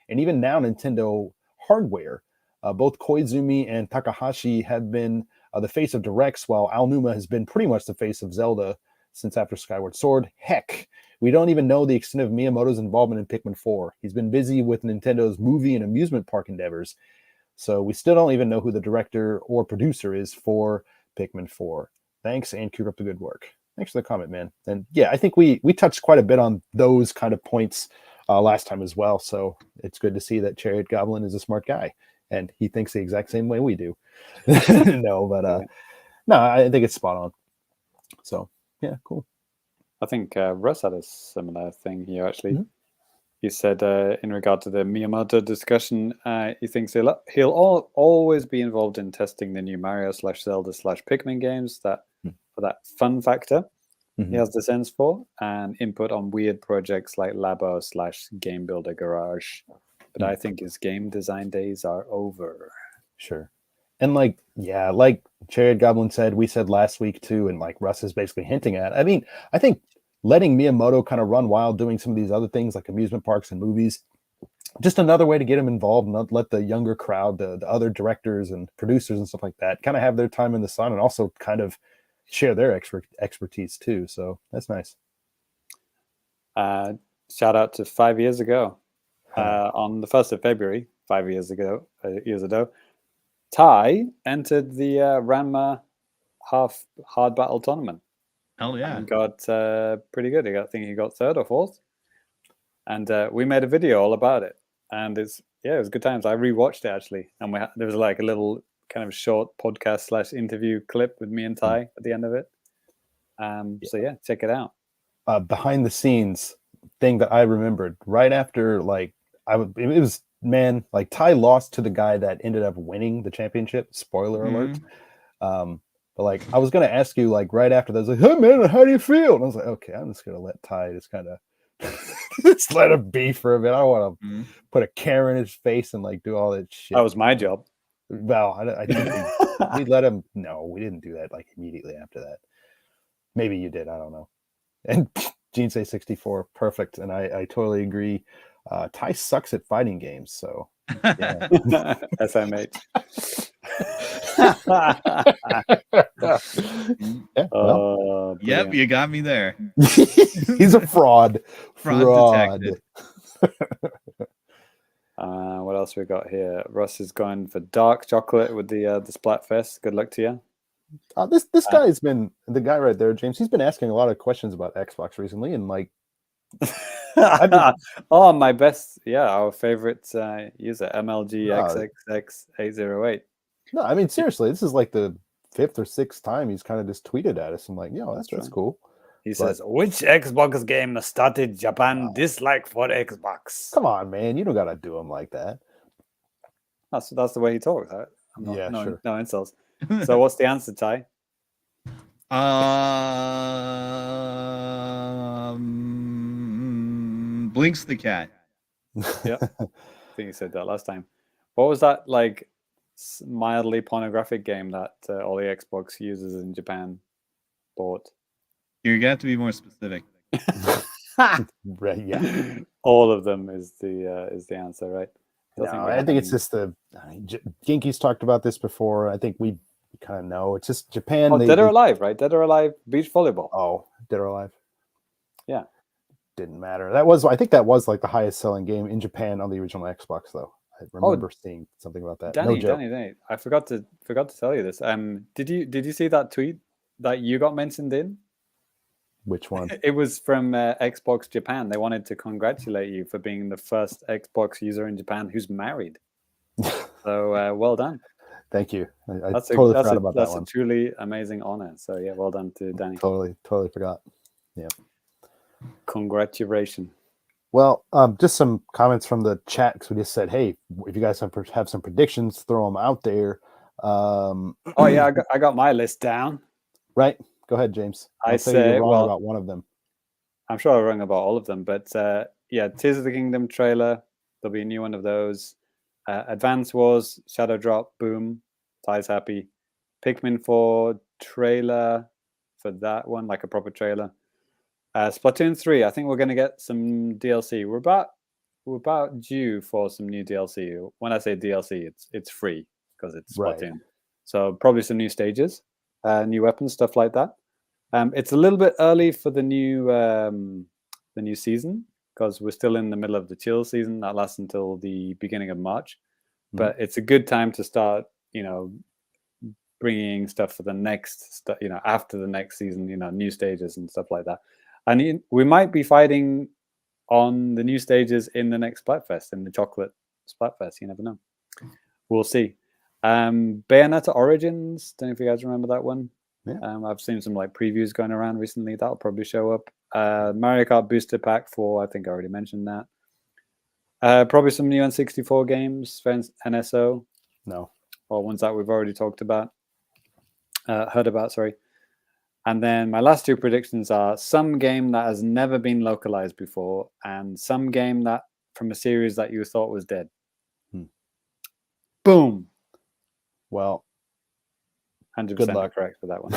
and even now Nintendo hardware. Both Koizumi and Takahashi have been the face of Directs, while Aonuma has been pretty much the face of Zelda since after Skyward Sword. Heck, we don't even know the extent of Miyamoto's involvement in Pikmin 4. He's been busy with Nintendo's movie and amusement park endeavors, so we still don't even know who the director or producer is for Pikmin 4. Thanks, and keep up the good work. Thanks for the comment, man. And yeah, I think we touched quite a bit on those kind of points last time as well, so it's good to see that Chariot Goblin is a smart guy, and he thinks the exact same way we do. No, I think it's spot on. So, yeah, cool. I think Russ had a similar thing here, actually. Mm-hmm. He said, in regard to the Miyamoto discussion, he thinks he'll always be involved in testing the new Mario / Zelda / Pikmin games for that fun factor he has the sense for, and input on weird projects like Labo / Game Builder Garage. But I think his game design days are over. Sure. And like Chariot Goblin said, we said last week too, and like Russ is basically hinting at. I mean, I think letting Miyamoto kind of run wild doing some of these other things like amusement parks and movies, just another way to get him involved and not let the younger crowd, the other directors and producers and stuff like that, kind of have their time in the sun and also kind of share their expertise too. So that's nice. Shout out to 5 years ago. On the 1st of February, 5 years ago, Ty entered the Ranma half hard battle tournament. Hell yeah. And got pretty good. I think he got 3rd or 4th. And we made a video all about it. And it was good times. I rewatched it actually. And there was like a little kind of short podcast / interview clip with me and Ty at the end of it. So yeah, check it out. Behind the scenes thing that I remembered right after Ty lost to the guy that ended up winning the championship. Spoiler alert. But like, I was going to ask you like right after that, I was like, hey man, how do you feel? And I was like, okay, I'm just going to let Ty just kind of just let him be for a bit. I don't want to put a camera in his face and like do all that shit. That was my job. Well, I think we let him. No, we didn't do that like immediately after that. Maybe you did. I don't know. And Gene say 64, perfect. And I totally agree. Ty sucks at fighting games, so yeah. SMH. Yep, you got me there. He's a fraud. Fraud detected. What else we got here? Russ is going for dark chocolate with the Splatfest. Good luck to you. This guy's been the guy right there, James. He's been asking a lot of questions about Xbox recently, and like, my best, our favorite user, MLGXXX808. No, I mean seriously, this is like the 5th or 6th time he's kind of just tweeted at us. I'm like, that's cool. He says, which Xbox game started Japan dislike for Xbox? Come on, man, you don't gotta do him like that. That's the way he talks. Right? Sure. No insults. So what's the answer, Ty? Blinks the cat. Yeah, I think you said that last time. What was that like mildly pornographic game that all the Xbox users in Japan bought? You're gonna have to be more specific. Right, yeah. All of them is the answer, right? I think it's just Genki's talked about this before. I think we kind of know. It's just Japan. Dead or Alive, right? Dead or Alive beach volleyball. Oh, Dead or Alive. Yeah. Didn't matter. I think that was like the highest selling game in Japan on the original Xbox, though. I remember seeing something about that. Danny, I forgot to tell you this. Did you see that tweet that you got mentioned in? Which one? It was from Xbox Japan. They wanted to congratulate you for being the first Xbox user in Japan who's married. So well done. Thank you. I totally forgot about that one. That's a truly amazing honor. So yeah, well done to Danny. Totally forgot. Yeah. Congratulations. Well, just some comments from the chat, because we just said, hey, if you guys have some predictions, throw them out there. Oh yeah, I got my list down. Right. Go ahead, James. I say wrong about one of them. I'm sure I'm wrong about all of them, but yeah, Tears of the Kingdom trailer. There'll be a new one of those. Advance Wars, Shadow Drop, boom. Ty's happy. Pikmin 4 trailer for that one, like a proper trailer. Splatoon 3, I think we're going to get some DLC. We're about due for some new DLC. When I say DLC, it's free because it's Splatoon. Right. So probably some new stages, new weapons, stuff like that. It's a little bit early for the new season because we're still in the middle of the chill season that lasts until the beginning of March. But it's a good time to start, bringing stuff for the next, after the next season, new stages and stuff like that. And we might be fighting on the new stages in the next Splatfest, in the chocolate Splatfest. You never know. We'll see. Bayonetta Origins. Don't know if you guys remember that one. Yeah. I've seen some like previews going around recently. That'll probably show up. Mario Kart Booster Pack 4. I think I already mentioned that. Probably some new N64 games for NSO. No. Or ones that we've already talked about. Heard about, sorry. And then my last two predictions are some game that has never been localized before and some game that from a series that you thought was dead. Boom. Well, 100% good luck. correct for that one.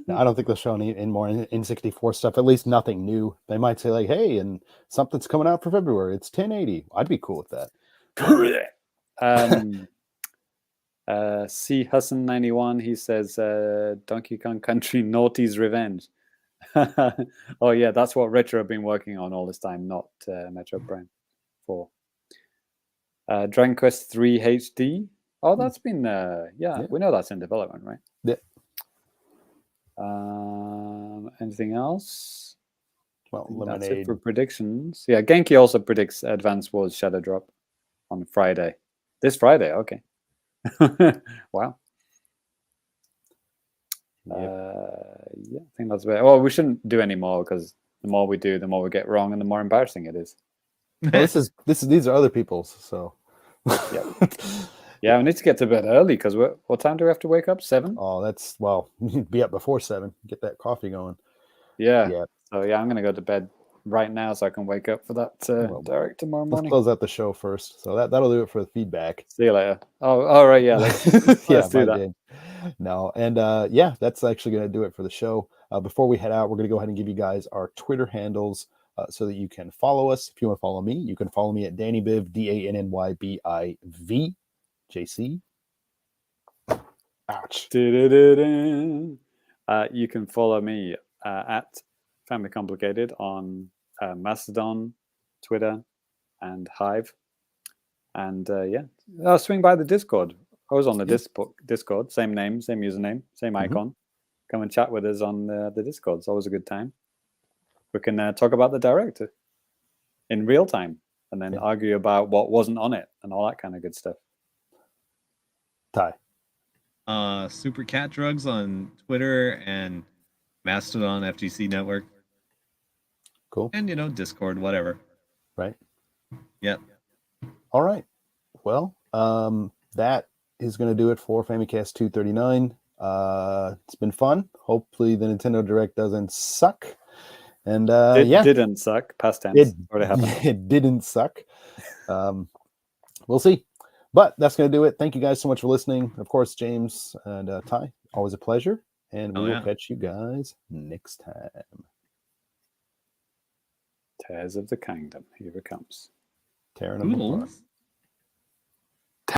No, I don't think they'll show any more N64 stuff, at least nothing new. They might say like, hey, and something's coming out for February. It's 1080. I'd be cool with that. C Husson 91, he says Donkey Kong Country Naughty's Revenge. Oh yeah, that's what Retro have been working on all this time, not Metro Prime 4. Dragon Quest 3 HD. Oh, that's been yeah, we know that's in development, right? Yeah. Anything else? Well, That's it Lemonade. for predictions. Yeah, Genki also predicts Advance Wars Shadow Drop on Friday. This Friday, okay. Wow. Yeah, I think that's it. Well, we shouldn't do any more because the more we do, the more we get wrong, and the more embarrassing it is. Well, these are other people's, so. Yep. Yeah, we need to get to bed early because what time do we have to wake up? 7? Oh, that's you'd be up before 7. Get that coffee going. Yeah. Yeah. So yeah, I'm gonna go to bed right now so I can wake up for that direct tomorrow morning. Let's close out the show first. So that'll do it for the feedback. See you later. Oh, all right. Yeah. Let's do that. Did. No, and yeah, that's actually going to do it for the show. Before we head out, we're going to go ahead and give you guys our Twitter handles so that you can follow us. If you want to follow me, you can follow me at DannyBiv, DannyBiv, JC. Ouch. You can follow me at Family Complicated on Mastodon, Twitter, and Hive. And yeah, swing by the Discord. I was on the Discord, same name, same username, same icon. Come and chat with us on the Discord. It's always a good time. We can talk about the direct in real time and then argue about what wasn't on it and all that kind of good stuff. Ty. Super Cat Drugs on Twitter and Mastodon FGC Network. Cool. And, Discord, whatever. Right. Yep. All right. Well, that is going to do it for Famicast 239. It's been fun. Hopefully the Nintendo Direct doesn't suck. And didn't suck. Past tense. Already happened. It didn't suck. We'll see. But that's going to do it. Thank you guys so much for listening. Of course, James and Ty, always a pleasure. And we will catch you guys next time. Tears of the Kingdom. Here it comes. Tearing them apart.